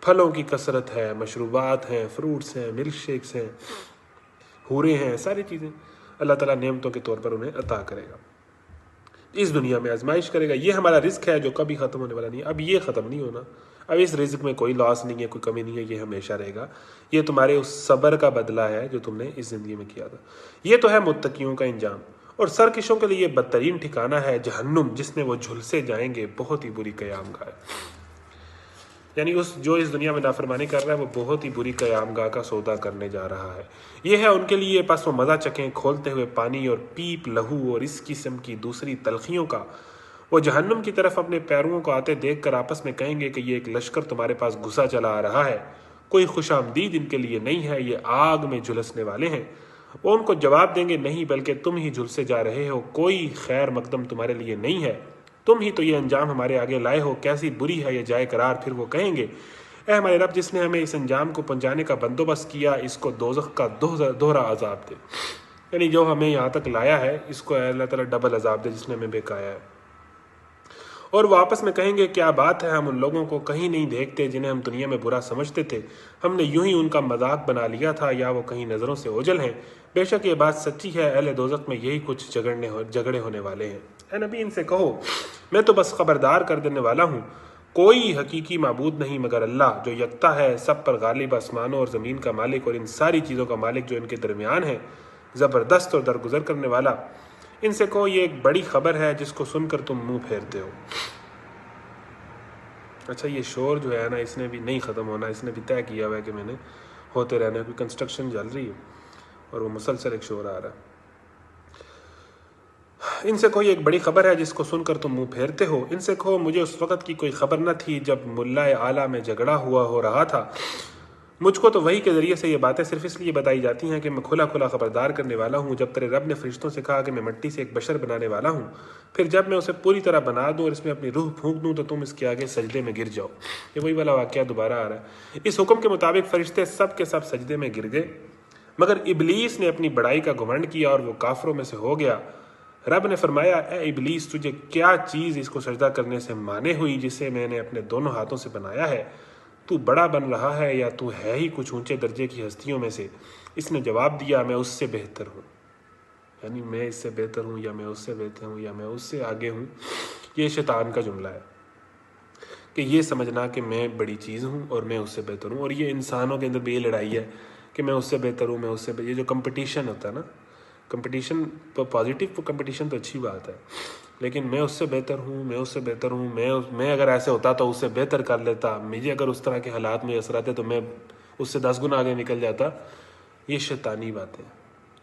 پھلوں کی کثرت ہے، مشروبات ہیں، فروٹس ہیں، ملک شیکس ہیں، حوریں ہیں، ساری چیزیں اللہ تعالیٰ نعمتوں کے طور پر انہیں عطا کرے گا، اس دنیا میں آزمائش کرے گا۔ یہ ہمارا رزق ہے جو کبھی ختم ہونے والا نہیں ہے۔ اب یہ ختم نہیں ہونا، اب اس رزق میں کوئی لاس نہیں ہے، کوئی کمی نہیں ہے، یہ ہمیشہ رہے گا۔ یہ تمہارے اس صبر کا بدلہ ہے جو تم نے اس زندگی میں کیا تھا۔ یہ تو ہے متقیوں کا انجام، اور سرکشوں کے لیے یہ بدترین ٹھکانہ ہے جہنم، جس میں وہ جھلسے جائیں گے، بہت ہی بری قیام گاہ ہے۔ یعنی جو اس دنیا میں نافرمانی کر رہا ہے وہ بہت ہی بری قیام گاہ کا سودا کرنے جا رہا ہے۔ یہ ہے ان کے لیے، پس وہ مزہ چکیں کھولتے ہوئے پانی اور پیپ لہو اور اس قسم کی دوسری تلخیوں کا۔ وہ جہنم کی طرف اپنے پیرووں کو آتے دیکھ کر آپس میں کہیں گے کہ یہ ایک لشکر تمہارے پاس گھسا چلا آ رہا ہے، کوئی خوش آمدید ان کے لیے نہیں ہے، یہ آگ میں جھلسنے والے ہیں۔ وہ ان کو جواب دیں گے، نہیں بلکہ تم ہی جھلسے جا رہے ہو، کوئی خیر مقدم تمہارے لیے نہیں ہے، تم ہی تو یہ انجام ہمارے آگے لائے ہو، کیسی بری ہے یہ جائے قرار۔ پھر وہ کہیں گے، اے ہمارے رب جس نے ہمیں اس انجام کو پہنچانے کا بندوبست کیا، اس کو دوزخ کا دوہرا عذاب دے، یعنی جو ہمیں یہاں تک لایا ہے اس کو اللہ تعالیٰ ڈبل عذاب دے جس نے ہمیں بہکایا ہے۔ اور وہ آپس میں کہیں گے، کیا بات ہے، ہم ان لوگوں کو کہیں نہیں دیکھتے جنہیں ہم دنیا میں برا سمجھتے تھے، ہم نے یوں ہی ان کا مذاق بنا لیا تھا، یا وہ کہیں نظروں سے اوجھل ہیں؟ بے شک یہ بات سچی ہے، اہل دوزخ میں یہی کچھ جھگڑے ہونے والے ہیں۔ اے نبی ان سے کہو، میں تو بس خبردار کر دینے والا ہوں، کوئی حقیقی معبود نہیں مگر اللہ، جو یکتا ہے، سب پر غالب، آسمانوں اور زمین کا مالک اور ان ساری چیزوں کا مالک جو ان کے درمیان ہے، زبردست اور درگزر کرنے والا۔ ان سے کہو، یہ ایک بڑی خبر ہے جس کو سن کر تم منہ پھیرتے ہو۔ اچھا، یہ شور جو ہے نا، اس نے بھی نہیں ختم ہونا، اس نے بھی طے کیا ہوا ہے کہ میں نے ہوتے رہنا ہے، کوئی کنسٹرکشن چل رہی ہے اور وہ مسلسل ایک شور آ رہا ہے۔ ان سے کہو، یہ ایک بڑی خبر ہے جس کو سن کر تم منہ پھیرتے ہو۔ ان سے کہو، مجھے اس وقت کی کوئی خبر نہ تھی جب ملا اعلیٰ میں جھگڑا ہو رہا تھا، مجھ کو تو وحی کے ذریعے سے یہ باتیں صرف اس لیے بتائی جاتی ہیں کہ میں کھلا کھلا خبردار کرنے والا ہوں۔ جب تیرے رب نے فرشتوں سے کہا کہ میں مٹی سے ایک بشر بنانے والا ہوں، پھر جب میں اسے پوری طرح بنا دوں اور اس میں اپنی روح پھونک دوں تو تم اس کے آگے سجدے میں گر جاؤ۔ یہ وہی والا واقعہ دوبارہ آ رہا ہے۔ اس حکم کے مطابق فرشتے سب کے سب سجدے میں گر گئے، مگر ابلیس نے اپنی بڑائی کا گھمنڈ کیا اور وہ کافروں میں سے ہو گیا۔ رب نے فرمایا، اے ابلیس، تجھے کیا چیز اس کو سجدہ کرنے سے مانے ہوئی جسے میں نے اپنے دونوں ہاتھوں سے بنایا ہے؟ تو بڑا بن رہا ہے یا تو ہے ہی کچھ اونچے درجے کی ہستیوں میں سے؟ اس نے جواب دیا، میں اس سے بہتر ہوں، یعنی میں اس سے بہتر ہوں، یا میں اس سے بہتر ہوں، یا میں اس سے آگے ہوں۔ یہ شیطان کا جملہ ہے کہ یہ سمجھنا کہ میں بڑی چیز ہوں اور میں اس سے بہتر ہوں۔ اور یہ انسانوں کے اندر بھی یہ لڑائی ہے کہ میں اس سے بہتر ہوں، میں اس سے یہ جو کمپٹیشن ہوتا ہے نا، کمپٹیشن پازیٹیو کمپٹیشن تو اچھی بات ہے، لیکن میں اس سے بہتر ہوں، میں اس سے بہتر ہوں، میں اگر ایسے ہوتا تو اس سے بہتر کر لیتا، مجھے اگر اس طرح کے حالات میں اثر آتے تو میں اس سے 10 گنا آگے نکل جاتا۔ یہ شیطانی باتیں،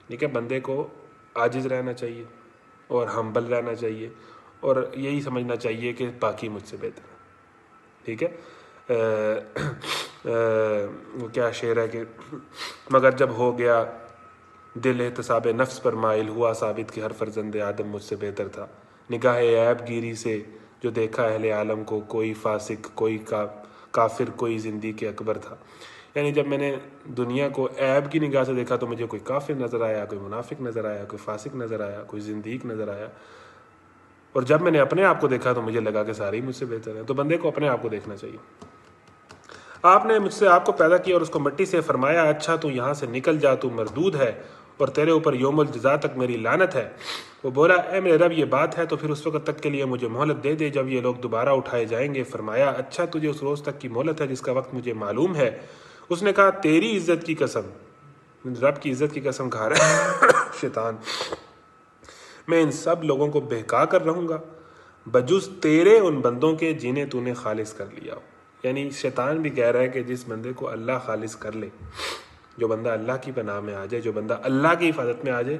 ٹھیک ہے۔ بندے کو عاجز رہنا چاہیے اور ہمبل رہنا چاہیے، اور یہی سمجھنا چاہیے کہ باقی مجھ سے بہتر ہے، ٹھیک ہے۔ وہ کیا شعر ہے کہ مگر جب ہو گیا دل احتساب نفس پر مائل، ہوا ثابت کہ ہر فرزند آدم مجھ سے بہتر تھا۔ نگاہ عیب گیری سے جو دیکھا اہل عالم کو، کوئی فاسق، کوئی کافر، کوئی زندیق اکبر تھا۔ یعنی جب میں نے دنیا کو عیب کی نگاہ سے دیکھا تو مجھے کوئی کافر نظر آیا، کوئی منافق نظر آیا، کوئی فاسق نظر آیا، کوئی زندیق نظر آیا، اور جب میں نے اپنے آپ کو دیکھا تو مجھے لگا کہ سارے ہی مجھ سے بہتر ہیں۔ تو بندے کو اپنے آپ کو دیکھنا چاہیے۔ آپ نے مجھ سے آپ کو پیدا کیا اور اس کو مٹی سے، فرمایا اچھا تو یہاں سے نکل جا، تو مردود ہے اور تیرے اوپر یوم الجزا تک میری لعنت ہے۔ وہ بولا، اے میرے رب یہ بات ہے تو پھر اس وقت تک کے لیے مجھے مہلت دے دے جب یہ لوگ دوبارہ اٹھائے جائیں گے۔ فرمایا اچھا تجھے اس روز تک کی مہلت ہے جس کا وقت مجھے معلوم ہے۔ اس نے کہا، تیری عزت کی قسم، رب کی عزت کی قسم کھا رہا ہے شیطان، میں ان سب لوگوں کو بہکا کر رہوں گا بجز تیرے ان بندوں کے جنہیں تو نے خالص کر لیا ہو۔ یعنی شیطان بھی کہہ رہا ہے کہ جس بندے کو اللہ خالص کر لے، جو بندہ اللہ کی پناہ میں آ جائے، جو بندہ اللہ کی حفاظت میں آ جائے،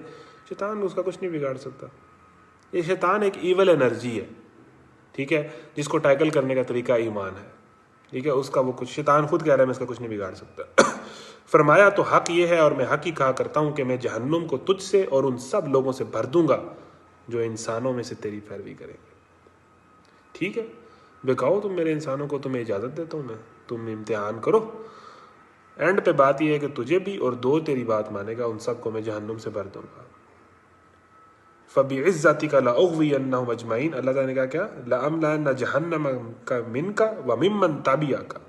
شیطان اس کا کچھ نہیں بگاڑ سکتا۔ یہ شیطان ایک ایول انرجی ہے، ٹھیک ہے، جس کو ٹیکل کرنے کا طریقہ ایمان ہے۔ ٹھیک ہے، اس کا وہ کچھ شیطان خود کہہ رہا ہے میں اس کا کچھ نہیں بگاڑ سکتا۔ فرمایا تو حق یہ ہے اور میں حق ہی کہا کرتا ہوں کہ میں جہنم کو تجھ سے اور ان سب لوگوں سے بھر دوں گا جو انسانوں میں سے تیری پیروی کریں گے۔ ٹھیک ہے، بکاؤ تم میرے انسانوں کو، تمہیں اجازت دیتا ہوں میں، تم امتحان کرو۔ اینڈ پہ بات یہ ہے کہ تجھے بھی اور دو تیری بات مانے گا ان سب کو میں جہنم سے بھر دوں گا۔ فَبِعِزَّتِكَ لَأُغْوِيَنَّهُمْ أَجْمَعِينَ، اللہ تعالیٰ نے کہا کیا؟ لَأَمْلَأَنَّ جَهَنَّمَ مِنْكَ وَمِمَّنْ تَبِعَكَ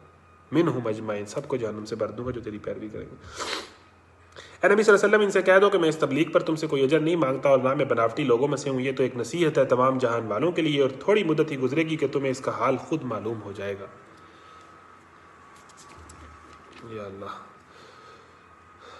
مِنْهُمْ أَجْمَعِينَ، سب کو جہنم سے بھر دوں گا جو تیری پیروی کریں گے۔ اے نبی صلی اللہ علیہ وسلم، ان سے کہہ دو کہ میں اس تبلیغ پر تم سے کوئی اجر نہیں مانگتا اور نہ میں بناوٹی لوگوں میں سے ہوں، یہ تو ایک نصیحت ہے تمام جہان والوں کے لیے، اور تھوڑی مدت ہی گزرے گی کہ تمہیں اس کا حال خود معلوم ہو جائے گا۔ یا اللہ۔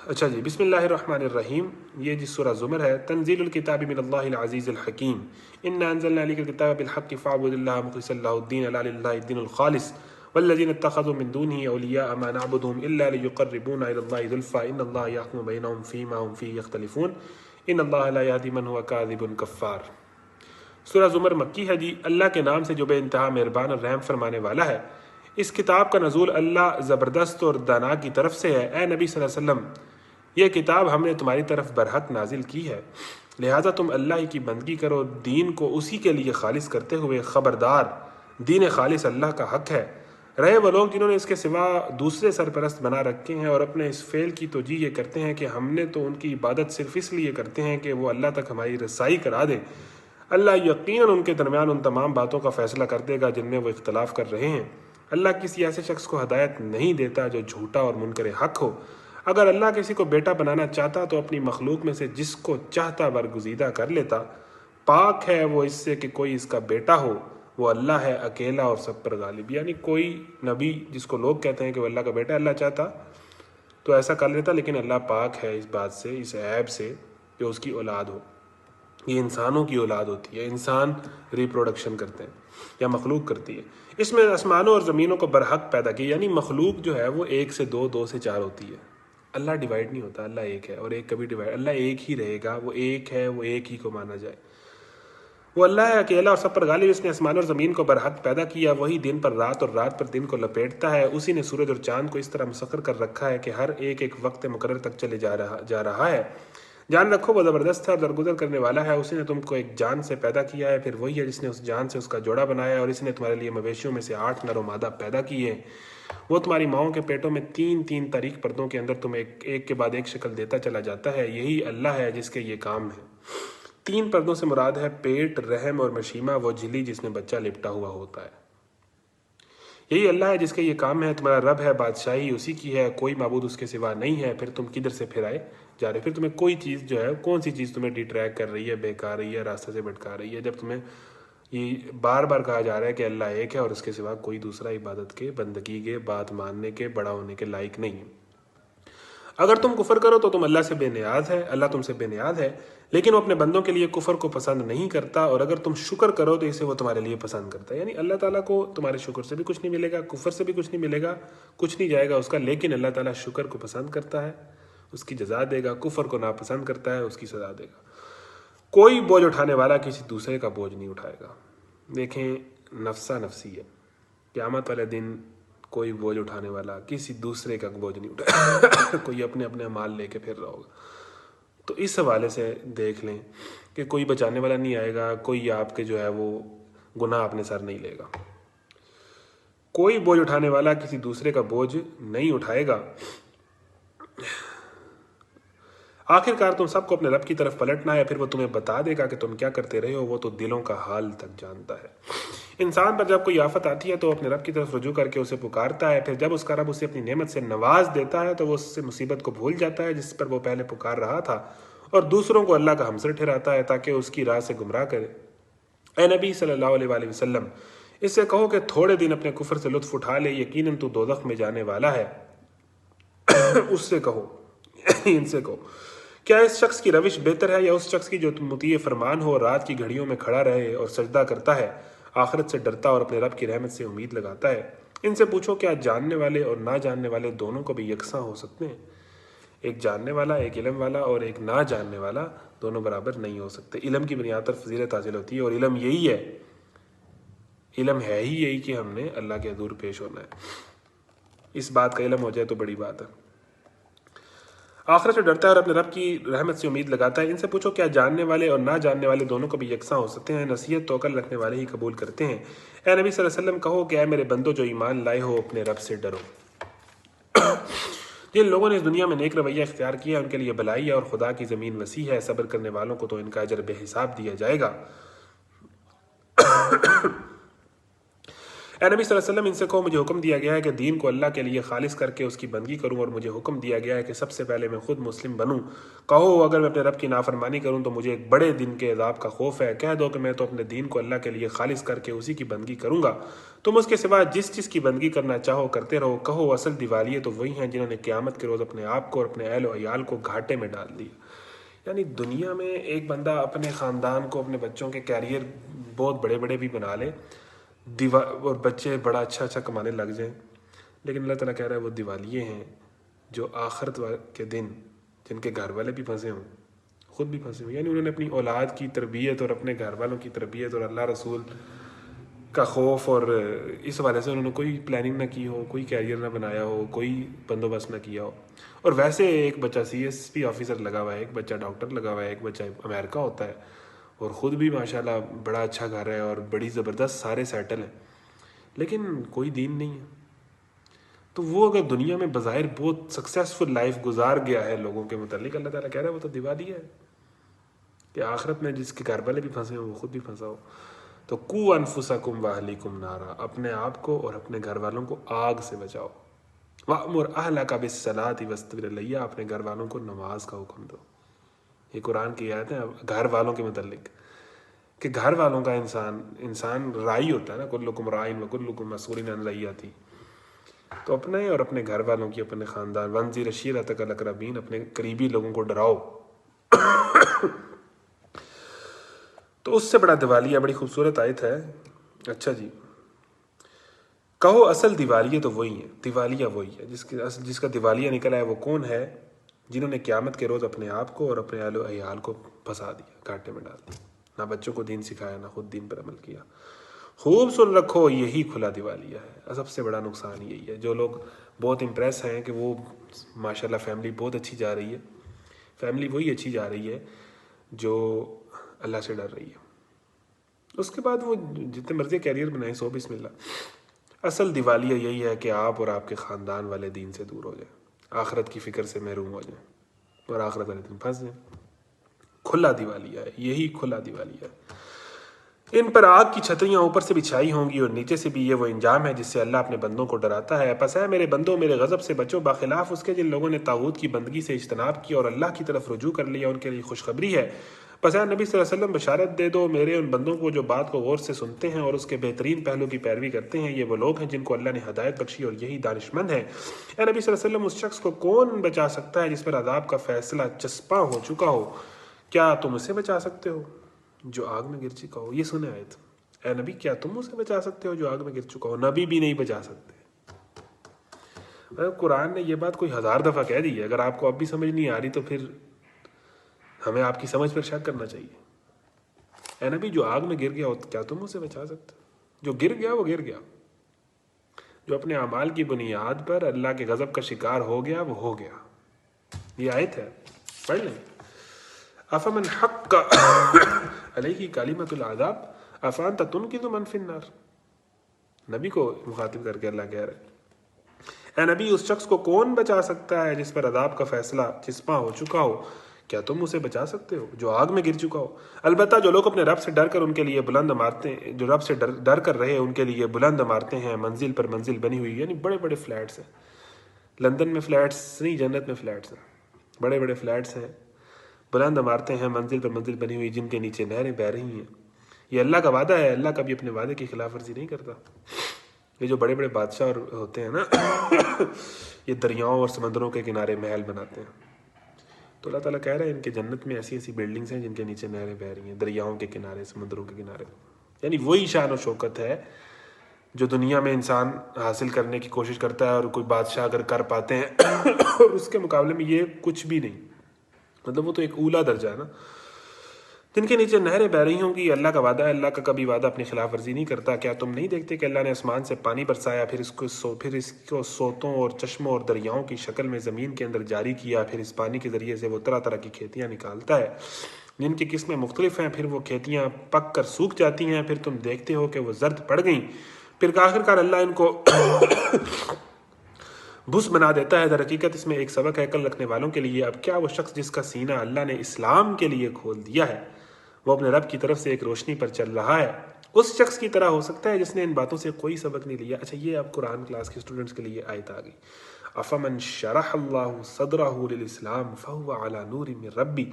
اچھا جی، بسم اللہ الرحمن الرحیم، یہ جس سورہ زمر ہے۔ تنزیل الکتاب من اللہ العزیز الحکیم، انا انزلنا الیک الکتاب بالحق فاعبد اللہ مخلصا لہ الدین الا للہ الدین الخالص والذین اتخذوا من دونه اولیاء ما نعبدهم الا لیقربونا الى اللہ زلفى ان اللہ یحکم بینہم فیما هم فیہ یختلفون ان اللہ لا یہدی من هو کاذب کفار۔ سورہ زمر مکی ہے جی۔ اللہ کے نام سے جو بے انتہا مہربان اور رحم فرمانے والا ہے۔ اس کتاب کا نزول اللہ زبردست اور دانا کی طرف سے ہے۔ اے نبی صلی اللہ علیہ وسلم، یہ کتاب ہم نے تمہاری طرف برحق نازل کی ہے، لہٰذا تم اللہ ہی کی بندگی کرو، دین کو اسی کے لیے خالص کرتے ہوئے۔ خبردار، دین خالص اللہ کا حق ہے۔ رہے وہ لوگ جنہوں نے اس کے سوا دوسرے سرپرست بنا رکھے ہیں اور اپنے اس فعل کی توجیہ یہ کرتے ہیں کہ ہم نے تو ان کی عبادت صرف اس لیے کرتے ہیں کہ وہ اللہ تک ہماری رسائی کرا دیں۔ اللہ یقیناً ان کے درمیان ان تمام باتوں کا فیصلہ کر دے گا جن میں وہ اختلاف کر رہے ہیں۔ اللہ کسی ایسے شخص کو ہدایت نہیں دیتا جو جھوٹا اور منکر حق ہو۔ اگر اللہ کسی کو بیٹا بنانا چاہتا تو اپنی مخلوق میں سے جس کو چاہتا برگزیدہ کر لیتا۔ پاک ہے وہ اس سے کہ کوئی اس کا بیٹا ہو، وہ اللہ ہے اکیلا اور سب پر غالب۔ یعنی کوئی نبی جس کو لوگ کہتے ہیں کہ وہ اللہ کا بیٹا، اللہ چاہتا تو ایسا کر لیتا، لیکن اللہ پاک ہے اس بات سے، اس عیب سے کہ اس کی اولاد ہو۔ یہ انسانوں کی اولاد ہوتی ہے، انسان ریپروڈکشن کرتے ہیں یا مخلوق کرتی ہے۔ اس میں آسمانوں اور زمینوں کو برحق پیدا کیا، یعنی مخلوق جو ہے وہ 1 سے 2، 2 سے 4 ہوتی ہے۔ اللہ ڈیوائڈ نہیں ہوتا، اللہ ایک ہے اور ایک کبھی ڈیوائڈ، اللہ ایک ہی رہے گا، وہ ایک ہے، وہ ایک ہی کو مانا جائے۔ وہ اللہ ہے اکیلا اور سب پر غالب۔ اس نے آسمان اور زمین کو برحق پیدا کیا، وہی دن پر رات اور رات پر دن کو لپیٹتا ہے۔ اسی نے سورج اور چاند کو اس طرح مسخر کر رکھا ہے کہ ہر ایک ایک وقت مقرر تک چلے جا رہا ہے۔ جان رکھو وہ زبردست ہے اور درگزر کرنے والا ہے۔ اسی نے تم کو ایک جان سے پیدا کیا ہے، پھر وہی ہے جس نے اس جان سے اس کا جوڑا بنایا، اور اس نے تمہارے لیے مویشیوں میں سے 8 نر و مادہ پیدا کیے۔ وہ تمہاری ماؤں کے پیٹوں میں 3 تاریک پردوں کے اندر تمہیں ایک کے بعد ایک شکل دیتا چلا جاتا ہے۔ یہی اللہ ہے جس کے یہ کام ہے۔ 3 پردوں سے مراد ہے پیٹ، رحم اور مشیمہ، وہ جھلی جس میں بچہ لپٹا ہوا ہوتا ہے۔ یہی اللہ ہے جس کے یہ کام ہے۔ تمہارا رب ہے، بادشاہی اسی کی ہے، کوئی معبود اس کے سوا نہیں ہے۔ پھر تم کدھر سے پھر آئے جا رہے، پھر تمہیں کوئی چیز جو ہے، کون سی چیز تمہیں ڈیٹریکٹ کر رہی ہے، بہکا رہی ہے، راستہ سے بھٹکا رہی ہے، جب تمہیں یہ بار بار کہا جا رہا ہے کہ اللہ ایک ہے اور اس کے سوا کوئی دوسرا عبادت کے، بندگی کے، بات ماننے کے، بڑا ہونے کے لائق نہیں ہے۔ اگر تم کفر کرو تو تم اللہ سے بے نیاز ہے، اللہ تم سے بے نیاز ہے، لیکن وہ اپنے بندوں کے لیے کفر کو پسند نہیں کرتا، اور اگر تم شکر کرو تو اسے وہ تمہارے لیے پسند کرتا ہے۔ یعنی اللہ تعالیٰ کو تمہارے شکر سے بھی کچھ نہیں ملے گا، کفر سے بھی کچھ نہیں ملے گا، کچھ نہیں جائے گا اس کا، لیکن اللہ تعالیٰ شکر کو پسند کرتا ہے، اس کی جزا دے گا، کفر کو ناپسند کرتا ہے، اس کی سزا دے گا۔ کوئی بوجھ اٹھانے والا کسی دوسرے کا بوجھ نہیں اٹھائے گا۔ دیکھیں، نفسا نفسی ہے، قیامت والے دن کوئی بوجھ اٹھانے والا کسی دوسرے کا بوجھ نہیں اٹھائے کوئی اپنے اپنے مال لے کے پھر رہا ہوگا۔ تو اس حوالے سے دیکھ لیں کہ کوئی بچانے والا نہیں آئے گا، کوئی آپ کے جو ہے وہ گناہ اپنے سر نہیں لے گا، کوئی بوجھ اٹھانے والا کسی دوسرے کا بوجھ نہیں اٹھائے گا۔ آخر کار تم سب کو اپنے رب کی طرف پلٹنا ہے، پھر وہ تمہیں بتا دے گا کہ تم کیا کرتے رہے ہو، وہ تو دلوں کا حال تک جانتا ہے۔ انسان پر جب کوئی آفت آتی ہے تو اپنے رب کی طرف رجوع کر کے اسے پکارتا ہے، پھر جب اس کا رب اسے اپنی نعمت سے نواز دیتا ہے تو وہ اس سے مصیبت کو بھول جاتا ہے جس پر وہ پہلے پکار رہا تھا، اور دوسروں کو اللہ کا ہمسر ٹھہراتا ہے تاکہ اس کی راہ سے گمراہ کرے۔ اے نبی صلی اللہ علیہ وآلہ وسلم، اس سے کہو کہ تھوڑے دن اپنے کفر سے لطف اٹھا لے، یقیناً تو دوزخ میں جانے والا ہے۔ اس سے کہو، ان سے کہو، کیا اس شخص کی روش بہتر ہے یا اس شخص کی جو مطیع فرمان ہو، رات کی گھڑیوں میں کھڑا رہے اور سجدہ کرتا ہے، آخرت سے ڈرتا اور اپنے رب کی رحمت سے امید لگاتا ہے؟ ان سے پوچھو کیا جاننے والے اور نہ جاننے والے دونوں کو بھی یکساں ہو سکتے ہیں؟ ایک جاننے والا، ایک علم والا، اور ایک نہ جاننے والا، دونوں برابر نہیں ہو سکتے۔ علم کی بنیاد پر فضیلت حاصل ہوتی ہے، اور علم یہی ہے علم ہے ہی یہی کہ ہم نے اللہ کے حضور پیش ہونا ہے. اس بات کا علم ہو جائے تو بڑی بات ہے. آخرت سے ڈرتا ہے اور اپنے رب کی رحمت سے امید لگاتا ہے. ان سے پوچھو کیا جاننے والے اور نہ جاننے والے دونوں کبھی یکساں ہو سکتے ہیں؟ نصیحت تو عقل رکھنے والے ہی قبول کرتے ہیں. اے نبی صلی اللہ علیہ وسلم کہو کہ اے میرے بندو جو ایمان لائے ہو اپنے رب سے ڈرو. جن لوگوں نے اس دنیا میں نیک رویہ اختیار کیا ان کے لیے بھلائی ہے اور خدا کی زمین وسیع ہے. صبر کرنے والوں کو تو ان کا اجر بے حساب دیا جائے گا. اے نبی صلی اللہ علیہ وسلم ان سے کہو مجھے حکم دیا گیا ہے کہ دین کو اللہ کے لیے خالص کر کے اس کی بندگی کروں اور مجھے حکم دیا گیا ہے کہ سب سے پہلے میں خود مسلم بنوں. کہو اگر میں اپنے رب کی نافرمانی کروں تو مجھے ایک بڑے دن کے عذاب کا خوف ہے. کہہ دو کہ میں تو اپنے دین کو اللہ کے لیے خالص کر کے اسی کی بندگی کروں گا. تم اس کے سوا جس چیز کی بندگی کرنا چاہو کرتے رہو. کہو اصل دیوالیے تو وہی ہیں جنہوں نے قیامت کے روز اپنے آپ کو اور اپنے اہل و عیال کو گھاٹے میں ڈال دیا. یعنی دنیا میں ایک بندہ اپنے خاندان کو اپنے بچوں کے کیریئر بہت بڑے بڑے بھی بنا لے اور بچے بڑا اچھا اچھا کمانے لگ جائیں، لیکن اللہ تعالیٰ کہہ رہا ہے وہ دیوالیے ہیں جو آخرت کے دن جن کے گھر والے بھی پھنسے ہوں، خود بھی پھنسے ہوں. یعنی انہوں نے اپنی اولاد کی تربیت اور اپنے گھر والوں کی تربیت اور اللہ رسول کا خوف اور اس حوالے سے انہوں نے کوئی پلاننگ نہ کی ہو، کوئی کیریئر نہ بنایا ہو، کوئی بندوبست نہ کیا ہو. اور ویسے ایک بچہ سی ایس پی آفیسر لگا ہوا ہے، ایک بچہ ڈاکٹر لگا ہوا ہے، ایک بچہ امریکہ ہوتا ہے اور خود بھی ماشاءاللہ بڑا اچھا گھر ہے اور بڑی زبردست سارے سیٹل ہیں، لیکن کوئی دین نہیں ہے. تو وہ اگر دنیا میں بظاہر بہت سکسیسفل لائف گزار گیا ہے لوگوں کے متعلق، اللہ تعالیٰ کہہ رہا ہے وہ تو دیوالی ہے کہ آخرت میں جس کے گھر والے بھی پھنسے ہوں وہ خود بھی پھنسا ہو. تو کو انفسکم واہلیکم نارا، اپنے آپ کو اور اپنے گھر والوں کو آگ سے بچاؤ. وَأْمُرْ أَهْلَكَ بِالصَّلَاةِ وَاسْتَبِرْ عَلَيْهَا، اپنے گھر والوں کو نماز کا حکم دو. یہ قرآن کی آیت ہے گھر والوں کے متعلق کہ گھر والوں کا انسان رائی ہوتا ہے نا، کلکم رائن وکلکم مسئول عن رعیتہ. تو اپنے اور اپنے گھر والوں کی، اپنے خاندان، وانذر عشیرتک الاقربین، اپنے قریبی لوگوں کو ڈراؤ. تو اس سے بڑا دیوالیہ بڑی خوبصورت آیت ہے. اچھا جی، کہو اصل دیوالیہ تو وہی ہے، دیوالیہ وہی ہے جس کا دیوالیہ نکلا ہے. وہ کون ہے؟ جنہوں نے قیامت کے روز اپنے آپ کو اور اپنے اہل و عیال کو پھنسا دیا، گھاٹے میں ڈال دیا. نہ بچوں کو دین سکھایا، نہ خود دین پر عمل کیا. خوب سن رکھو، یہی کھلا دیوالیہ ہے. سب سے بڑا نقصان یہی ہے. جو لوگ بہت امپریس ہیں کہ وہ ماشاءاللہ فیملی بہت اچھی جا رہی ہے، فیملی وہی اچھی جا رہی ہے جو اللہ سے ڈر رہی ہے. اس کے بعد وہ جتنے مرضی کیریئر بنائیں، سو بسم اللہ. اصل دیوالیہ یہی ہے کہ آپ اور آپ کے خاندان والے دین سے دور ہو جائیں، آخرت کی فکر سے محروم ہو جائیں اور آخرت والے دن پھنس جائیں. کھلا دیوالیہ ہے، یہی کھلا دیوالیہ ہے. ان پر آگ کی چھتریاں اوپر سے بچھائی ہوں گی اور نیچے سے بھی. یہ وہ انجام ہے جس سے اللہ اپنے بندوں کو ڈراتا ہے. پس اے میرے بندوں میرے غضب سے بچو، باخلاف اس کے جن لوگوں نے طاغوت کی بندگی سے اجتناب کیا اور اللہ کی طرف رجوع کر لیا، ان کے لیے خوشخبری ہے. پس اے نبی صلی اللہ علیہ وسلم بشارت دے دو میرے ان بندوں کو جو بات کو غور سے سنتے ہیں اور اس کے بہترین پہلو کی پیروی کرتے ہیں. یہ وہ لوگ ہیں جن کو اللہ نے ہدایت بخشی اور یہی دانشمند ہیں. اے نبی صلی اللہ علیہ وسلم اس شخص کو کون بچا سکتا ہے جس پر عذاب کا فیصلہ چسپاں ہو چکا ہو؟ کیا تم اسے بچا سکتے ہو جو آگ میں گر چکا ہو؟ یہ سنے آیت. اے نبی کیا تم اسے بچا سکتے ہو جو آگ میں گر چکا ہو؟ نبی بھی نہیں بچا سکتے. قرآن نے یہ بات کوئی 1000 دفعہ کہہ دی ہے. اگر آپ کو اب بھی سمجھ نہیں آ رہی تو پھر ہمیں آپ کی سمجھ پر شک کرنا چاہیے. اے نبی جو آگ میں گر گیا ہو کیا تم اسے بچا سکتے ہو؟ جو گر گیا وہ گر گیا. جو اپنے اعمال کی بنیاد پر اللہ کے غضب کا شکار ہو گیا وہ ہو گیا. یہ آیت ہے، پڑھ لیں. افمن حق علیہ کلمۃ العذاب افانت تنقذ من فی النار. نبی کو مخاطب کر کے اللہ کہہ رہے اے نبی اس شخص کو کون بچا سکتا ہے جس پر عذاب کا فیصلہ چسپاں ہو چکا ہو؟ کیا تم اسے بچا سکتے ہو جو آگ میں گر چکا ہو؟ البتہ جو لوگ اپنے رب سے ڈر کر ان کے لیے بلند عمارتیں، جو رب سے ڈر کر رہے ان کے لیے بلند عمارتیں ہیں، منزل پر منزل بنی ہوئی. یعنی بڑے بڑے فلیٹس ہیں. لندن میں فلیٹس نہیں، جنت میں فلیٹس ہیں. بڑے بڑے فلیٹس ہیں، بلند عمارتیں ہیں، منزل پر منزل بنی ہوئی جن کے نیچے نہریں بہہ رہی ہیں. یہ اللہ کا وعدہ ہے. اللہ کبھی اپنے وعدے کی خلاف ورزی نہیں کرتا. یہ جو بڑے بڑے بادشاہ ہوتے ہیں نا یہ دریاؤں اور سمندروں کے کنارے محل بناتے ہیں. تو اللہ تعالیٰ کہہ رہے ہیں ان کے جنت میں ایسی ایسی بلڈنگز ہیں جن کے نیچے نہریں بہہ رہی ہیں، دریاؤں کے کنارے، سمندروں کے کنارے. یعنی وہی شان و شوکت ہے جو دنیا میں انسان حاصل کرنے کی کوشش کرتا ہے اور کوئی بادشاہ اگر کر پاتے ہیں اور اس کے مقابلے میں یہ کچھ بھی نہیں. مطلب وہ تو ایک اولا درجہ ہے نا. جن کے نیچے نہریں بہ رہی ہوں گی. اللہ کا وعدہ ہے, اللہ کا کبھی وعدہ اپنی خلاف ورزی نہیں کرتا. کیا تم نہیں دیکھتے کہ اللہ نے آسمان سے پانی برسایا, پھر اس کو سوتوں اور چشموں اور دریاؤں کی شکل میں زمین کے اندر جاری کیا, پھر اس پانی کے ذریعے سے وہ طرح طرح کی کھیتیاں نکالتا ہے جن کی قسمیں مختلف ہیں, پھر وہ کھیتیاں پک کر سوکھ جاتی ہیں, پھر تم دیکھتے ہو کہ وہ زرد پڑ گئیں, پھر آخرکار اللہ ان کو بھس بنا دیتا ہے. در حقیقت اس میں ایک سبق ہے عقل رکھنے والوں کے لیے. اب کیا وہ شخص جس کا سینہ اللہ نے اسلام کے لیے کھول دیا ہے وہ اپنے رب کی طرف سے ایک روشنی پر چل رہا ہے, اس شخص کی طرح ہو سکتا ہے جس نے ان باتوں سے کوئی سبق نہیں لیا. اچھا, یہ اب قرآن کلاس کے اسٹوڈنٹس کے لیے آیت آ گئی. افمن شرح اللہ صدرہ للاسلام فہو علی نور من ربی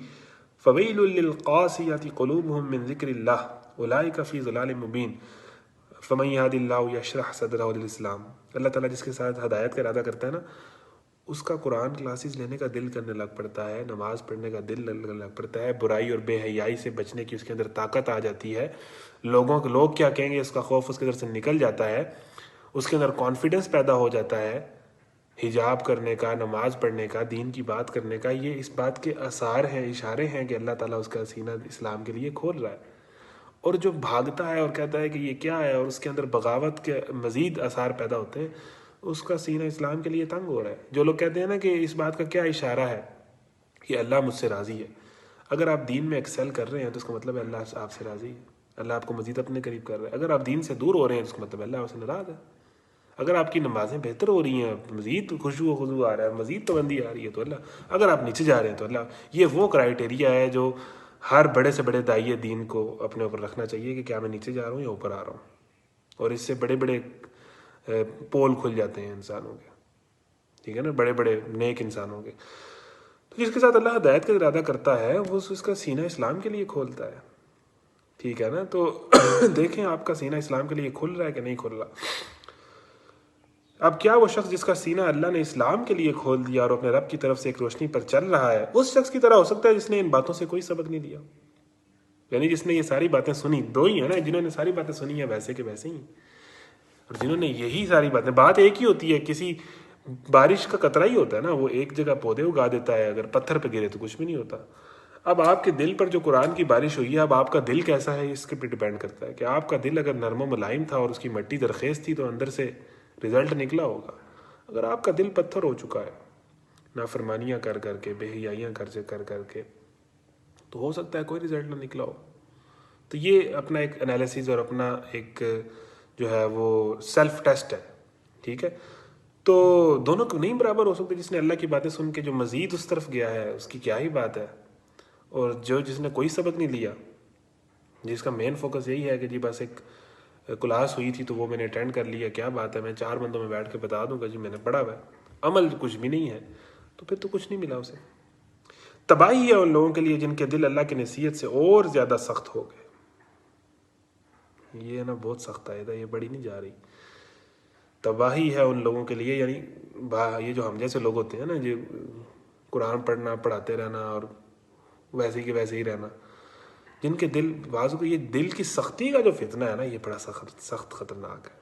فویل للقاسیۃ قلوبہم من ذکر اللہ اولئک فی ضلال مبین فمن یہد اللہ یشرح صدرہ للاسلام. اللہ تعالیٰ جس کے ساتھ ہدایت کا ارادہ کرتا ہے نا, اس کا قرآن کلاسز لینے کا دل کرنے لگ پڑتا ہے, نماز پڑھنے کا دل کرنے لگ پڑتا ہے, برائی اور بے حیائی سے بچنے کی اس کے اندر طاقت آ جاتی ہے, لوگ کیا کہیں گے اس کا خوف اس کے اندر سے نکل جاتا ہے, اس کے اندر کانفیڈنس پیدا ہو جاتا ہے حجاب کرنے کا, نماز پڑھنے کا, دین کی بات کرنے کا. یہ اس بات کے آثار ہیں, اشارے ہیں کہ اللہ تعالیٰ اس کا سینہ اسلام کے لیے کھول رہا ہے. اور جو بھاگتا ہے اور کہتا ہے کہ یہ کیا ہے, اور اس کے اندر بغاوت کے مزید آثار پیدا ہوتے ہیں, اس کا سینہ اسلام کے لیے تنگ ہو رہا ہے. جو لوگ کہتے ہیں نا کہ اس بات کا کیا اشارہ ہے کہ اللہ مجھ سے راضی ہے, اگر آپ دین میں ایکسل کر رہے ہیں تو اس کا مطلب ہے اللہ آپ سے راضی ہے, اللہ آپ کو مزید اپنے قریب کر رہا ہے. اگر آپ دین سے دور ہو رہے ہیں تو اس کا مطلب اللہ آپ سے ناراض ہے. اگر آپ کی نمازیں بہتر ہو رہی ہیں, مزید خشوع و خضوع آ رہا ہے, مزید پابندی آ رہی ہے تو اللہ, اگر آپ نیچے جا رہے ہیں تو اللہ. یہ وہ کرائٹیریا ہے جو ہر بڑے سے بڑے داعی دین کو اپنے اوپر رکھنا چاہیے کہ کیا میں نیچے جا رہا ہوں یا اوپر آ رہا ہوں. اور اس سے بڑے بڑے پول کھل جاتے ہیں انسانوں کے, ٹھیک ہے نا, بڑے بڑے نیک انسانوں کے. تو جس کے ساتھ اللہ ہدایت کا ارادہ کرتا ہے وہ اس کا سینہ اسلام کے لیے کھولتا ہے, ٹھیک ہے نا. تو دیکھیں آپ کا سینہ اسلام کے لیے کھل رہا ہے کہ نہیں کھل رہا. اب کیا وہ شخص جس کا سینہ اللہ نے اسلام کے لیے کھول دیا اور اپنے رب کی طرف سے ایک روشنی پر چل رہا ہے, اس شخص کی طرح ہو سکتا ہے جس نے ان باتوں سے کوئی سبق نہیں لیا, یعنی جس نے یہ ساری باتیں سنی. دو ہی ہیں نا, جنہوں نے ساری باتیں سنی ہیں ویسے کے ویسے ہی, اور جنہوں نے یہی ساری باتیں, بات ایک ہی ہوتی ہے, کسی بارش کا قطرہ ہی ہوتا ہے نا, وہ ایک جگہ پودے اگا دیتا ہے, اگر پتھر پہ گرے تو کچھ بھی نہیں ہوتا. اب آپ کے دل پر جو قرآن کی بارش ہوئی ہے, اب آپ کا دل کیسا ہے اس کے پہ ڈیپینڈ کرتا ہے کہ آپ کا دل اگر نرم و ملائم تھا اور اس کی مٹی درخیز تھی تو اندر سے رزلٹ نکلا ہوگا. اگر آپ کا دل پتھر ہو چکا ہے نافرمانیاں کر کر کے, بے حیائیاں کر کے, تو ہو سکتا ہے کوئی رزلٹ نہ نکلا ہو. تو یہ اپنا ایک انالیسز اور اپنا ایک جو ہے وہ سیلف ٹیسٹ ہے, ٹھیک ہے. تو دونوں کو نہیں برابر ہو سکتے. جس نے اللہ کی باتیں سن کے جو مزید اس طرف گیا ہے اس کی کیا ہی بات ہے, اور جس نے کوئی سبق نہیں لیا, جس کا مین فوکس یہی ہے کہ جی بس ایک کلاس ہوئی تھی تو وہ میں نے اٹینڈ کر لیا, کیا بات ہے, میں 4 بندوں میں بیٹھ کے بتا دوں گا جی میں نے پڑھا ہوا ہے, عمل کچھ بھی نہیں ہے, تو پھر تو کچھ نہیں ملا اسے. تباہی ہے ان لوگوں کے لیے جن کے دل اللہ کی نصیحت سے اور زیادہ سخت ہو گئے. یہ نا بہت سخت آئے تھا, یہ بڑی نہیں جا رہی. تباہی ہے ان لوگوں کے لیے, یعنی یہ جو ہم جیسے لوگ ہوتے ہیں نا, جو قرآن پڑھنا, پڑھاتے رہنا اور ویسے کہ ویسے ہی رہنا, جن کے دل بازو کو, یہ دل کی سختی کا جو فتنہ ہے نا, یہ بڑا سخت خطرناک ہے.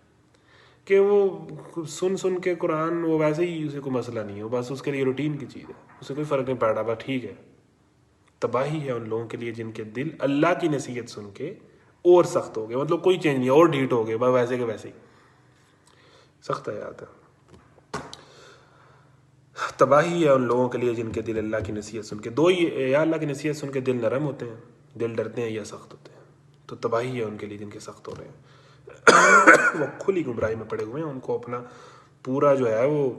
کہ وہ سن کے قرآن وہ ویسے ہی اسے کوئی مسئلہ نہیں ہے, بس اس کے لیے روٹین کی چیز ہے, اسے کوئی فرق نہیں پڑ رہا, بس ٹھیک ہے. تباہی ہے ان لوگوں کے لیے جن کے دل اللہ کی نصیحت سن کے اور سخت ہو گئے, مطلب کوئی چینج نہیں, اور ڈھیٹ ہو گئے, بس ویسے کے ویسے ہی. سخت آیات ہے. تباہی ہے ان لوگوں کے لیے جن کے دل اللہ کی نصیحت سن کے, دو ہی, یا اللہ کی نصیحت سن کے دل نرم ہوتے ہیں, دل ڈرتے ہیں, یا سخت ہوتے ہیں. تو تباہی ہے ان کے لیے جن کے سخت ہو رہے ہیں. وہ کھلی گمراہی میں پڑے ہوئے ہیں, ان کو اپنا پورا جو ہے وہ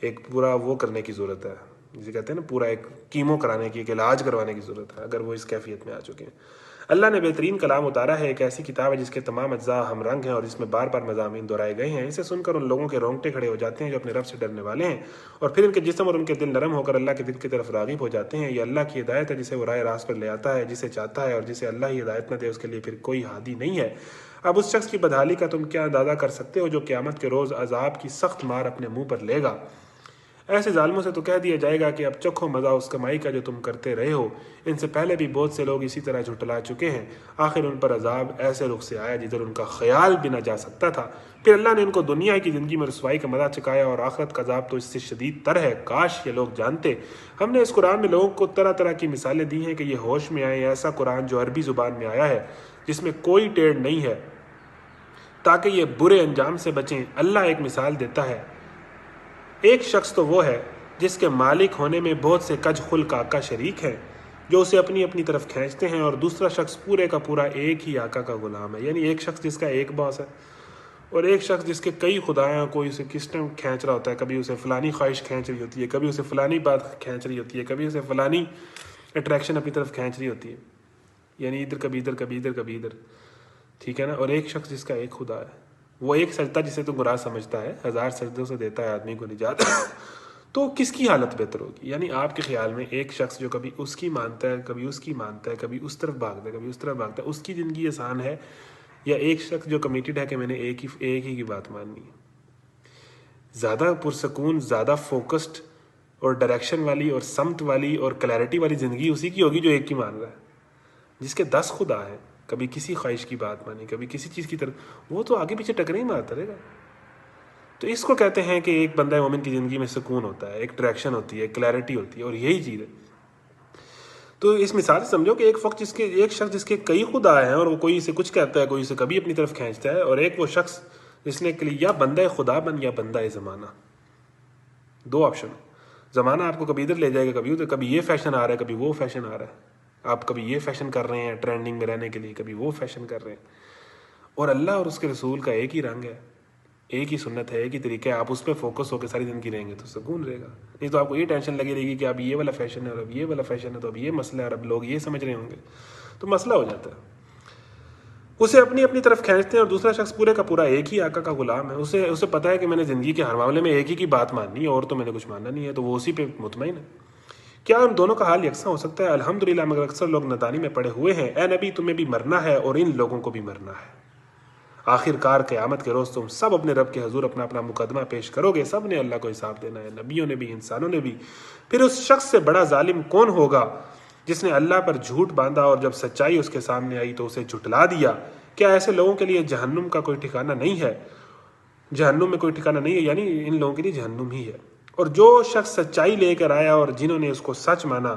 ایک پورا وہ کرنے کی ضرورت ہے, جسے کہتے ہیں نا پورا ایک کیمو کرانے کی, ایک علاج کروانے کی ضرورت ہے, اگر وہ اس کیفیت میں آ چکے ہیں. اللہ نے بہترین کلام اتارا ہے, ایک ایسی کتاب ہے جس کے تمام اجزاء ہم رنگ ہیں اور جس میں بار بار مضامین دہرائے گئے ہیں. اسے سن کر ان لوگوں کے رونگٹے کھڑے ہو جاتے ہیں جو اپنے رب سے ڈرنے والے ہیں, اور پھر ان کے جسم اور ان کے دل نرم ہو کر اللہ کے دل کی طرف راغب ہو جاتے ہیں. یہ اللہ کی ہدایت ہے جسے وہ راہ راست پر لے آتا ہے جسے چاہتا ہے, اور جسے اللہ ہی ہدایت نہ دے اس کے لیے پھر کوئی ہادی نہیں ہے. اب اس شخص کی بدحالی کا تم کیا اندازہ کر سکتے ہو جو قیامت کے روز عذاب کی سخت مار اپنے منہ پر لے گا. ایسے ظالموں سے تو کہہ دیا جائے گا کہ اب چکھو مزہ اس کمائی کا جو تم کرتے رہے ہو، ان سے پہلے بھی بہت سے لوگ اسی طرح جھٹلا چکے ہیں، آخر ان پر عذاب ایسے رخ سے آیا جدھر ان کا خیال بھی نہ جا سکتا تھا۔ پھر اللہ نے ان کو دنیا کی زندگی میں رسوائی کا مزہ چکایا اور آخرت کا عذاب تو اس سے شدید تر ہے۔ کاش یہ لوگ جانتے۔ ہم نے اس قرآن میں لوگوں کو طرح طرح کی مثالیں دی ہیں کہ یہ ہوش میں آئے۔ ایسا قرآن جو عربی زبان میں آیا ہے، جس میں کوئی ٹیڑھ نہیں ہے، تاکہ یہ برے انجام سے بچیں۔ اللہ ایک مثال دیتا ہے، ایک شخص تو وہ ہے جس کے مالک ہونے میں بہت سے کج خلق آقا شریک ہیں جو اسے اپنی اپنی طرف کھینچتے ہیں، اور دوسرا شخص پورے کا پورا ایک ہی آقا کا غلام ہے۔ یعنی ایک شخص جس کا ایک باس ہے اور ایک شخص جس کے کئی خدائیں ہیں، کوئی اسے کس ٹائم کھینچ رہا ہوتا ہے، کبھی اسے فلانی خواہش کھینچ رہی ہوتی ہے، کبھی اسے فلانی بات کھینچ رہی ہوتی ہے، کبھی اسے فلانی اٹریکشن اپنی طرف کھینچ رہی ہوتی ہے، یعنی ادھر کبھی ادھر کبھی ادھر کبھی ادھر، ٹھیک ہے نا۔ اور ایک شخص جس کا ایک خدا ہے، وہ ایک سجدہ جسے تو گناہ سمجھتا ہے 1000 سجدوں سے دیتا ہے آدمی کو نجات، تو کس کی حالت بہتر ہوگی؟ یعنی آپ کے خیال میں ایک شخص جو کبھی اس کی مانتا ہے، کبھی اس کی مانتا ہے، کبھی اس طرف بھاگتا ہے، کبھی اس طرف بھاگتا ہے، اس کی زندگی آسان ہے، یا ایک شخص جو کمیٹڈ ہے کہ میں نے ایک ہی کی بات ماننی ہے؟ زیادہ پرسکون، زیادہ فوکسڈ اور ڈائریکشن والی اور سمت والی اور کلیئرٹی والی زندگی اسی کی ہوگی جو ایک کی مان رہا ہے۔ جس کے 10 خدا ہیں، کبھی کسی خواہش کی بات مانی، کبھی کسی چیز کی طرف، وہ تو آگے پیچھے ٹکرے ہی مارتا رہے گا۔ تو اس کو کہتے ہیں کہ ایک بندہ مومن کی زندگی میں سکون ہوتا ہے، ایک ڈائریکشن ہوتی ہے، ایک کلیئرٹی ہوتی ہے، اور یہی چیز ہے۔ تو اس مثال سے سمجھو کہ ایک شخص جس کے کئی خدا ہیں اور وہ کوئی اسے کچھ کہتا ہے، کوئی اسے کبھی اپنی طرف کھینچتا ہے، اور ایک وہ شخص جس نے کہ یا بندہ خدا بن یا بندہ زمانہ۔ دو آپشن۔ زمانہ آپ کو کبھی ادھر لے جائے گا، کبھی ادھر، کبھی یہ فیشن آ رہا ہے، کبھی وہ فیشن آ رہا ہے، آپ کبھی یہ فیشن کر رہے ہیں ٹرینڈنگ میں رہنے کے لیے، کبھی وہ فیشن کر رہے ہیں۔ اور اللہ اور اس کے رسول کا ایک ہی رنگ ہے، ایک ہی سنت ہے، ایک ہی طریقہ ہے۔ آپ اس پہ فوکس ہو کے ساری زندگی رہیں گے تو سکون رہے گا، نہیں تو آپ کو یہ ٹینشن لگی رہے گی کہ اب یہ والا فیشن ہے اور اب یہ والا فیشن ہے، تو اب یہ مسئلہ ہے اور اب لوگ یہ سمجھ رہے ہوں گے، تو مسئلہ ہو جاتا ہے۔ اسے اپنی اپنی طرف کھینچتے ہیں، اور دوسرا شخص پورے کا پورا ایک ہی آقا کا غلام ہے۔ اسے پتہ ہے کہ میں نے زندگی کے ہر معاملے میں ایک ہی کی بات ماننی ہے، اور تو میں نے کچھ ماننا نہیں ہے، تو وہ اسی پہ مطمئن ہے۔ کیا ان دونوں کا حال یکساں ہو سکتا ہے؟ الحمدللہ، مگر اکثر لوگ نادانی میں پڑے ہوئے ہیں۔ اے نبی، تمہیں بھی مرنا ہے اور ان لوگوں کو بھی مرنا ہے۔ آخر کار قیامت کے روز تم سب اپنے رب کے حضور اپنا اپنا مقدمہ پیش کرو گے، سب نے اللہ کو حساب دینا ہے، نبیوں نے بھی، انسانوں نے بھی۔ پھر اس شخص سے بڑا ظالم کون ہوگا جس نے اللہ پر جھوٹ باندھا اور جب سچائی اس کے سامنے آئی تو اسے جھٹلا دیا؟ کیا ایسے لوگوں کے لیے جہنم کا کوئی ٹھکانہ نہیں ہے؟ جہنم میں کوئی ٹھکانہ نہیں ہے، یعنی ان لوگوں کے لیے جہنم ہی ہے۔ اور جو شخص سچائی لے کر آیا اور جنہوں نے اس کو سچ مانا،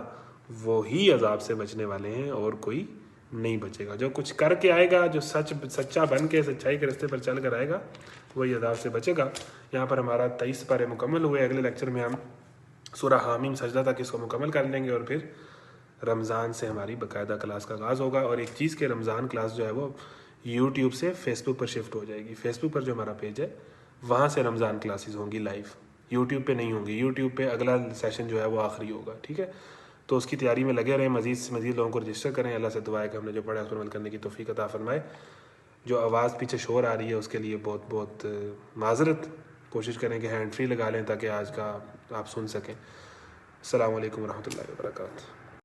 وہی عذاب سے بچنے والے ہیں، اور کوئی نہیں بچے گا۔ جو کچھ کر کے آئے گا، جو سچا بن کے سچائی کے راستے پر چل کر آئے گا، وہی عذاب سے بچے گا۔ یہاں پر ہمارا 23 پارے مکمل ہوئے۔ اگلے لیکچر میں ہم سورہ حامیم سجدہ تک اس کو مکمل کر لیں گے، اور پھر رمضان سے ہماری باقاعدہ کلاس کا آغاز ہوگا۔ اور ایک چیز کہ رمضان کلاس جو ہے وہ یوٹیوب سے فیس بک پر شفٹ ہو جائے گی۔ فیس بک پر جو ہمارا پیج ہے وہاں سے رمضان کلاسز ہوں گی لائیو، یوٹیوب پہ نہیں ہوں گی۔ یوٹیوب پہ اگلا سیشن جو ہے وہ آخری ہوگا، ٹھیک ہے؟ تو اس کی تیاری میں لگے رہیں، مزید سے مزید لوگوں کو رجسٹر کریں۔ اللہ سے دعا ہے کہ ہم نے جو پڑھا اس پر عمل کرنے کی توفیق عطا فرمائے۔ جو آواز پیچھے شور آ رہی ہے اس کے لیے بہت بہت معذرت۔ کوشش کریں کہ ہینڈ فری لگا لیں تاکہ آج کا آپ سن سکیں۔ السلام علیکم ورحمۃ اللہ وبرکاتہ۔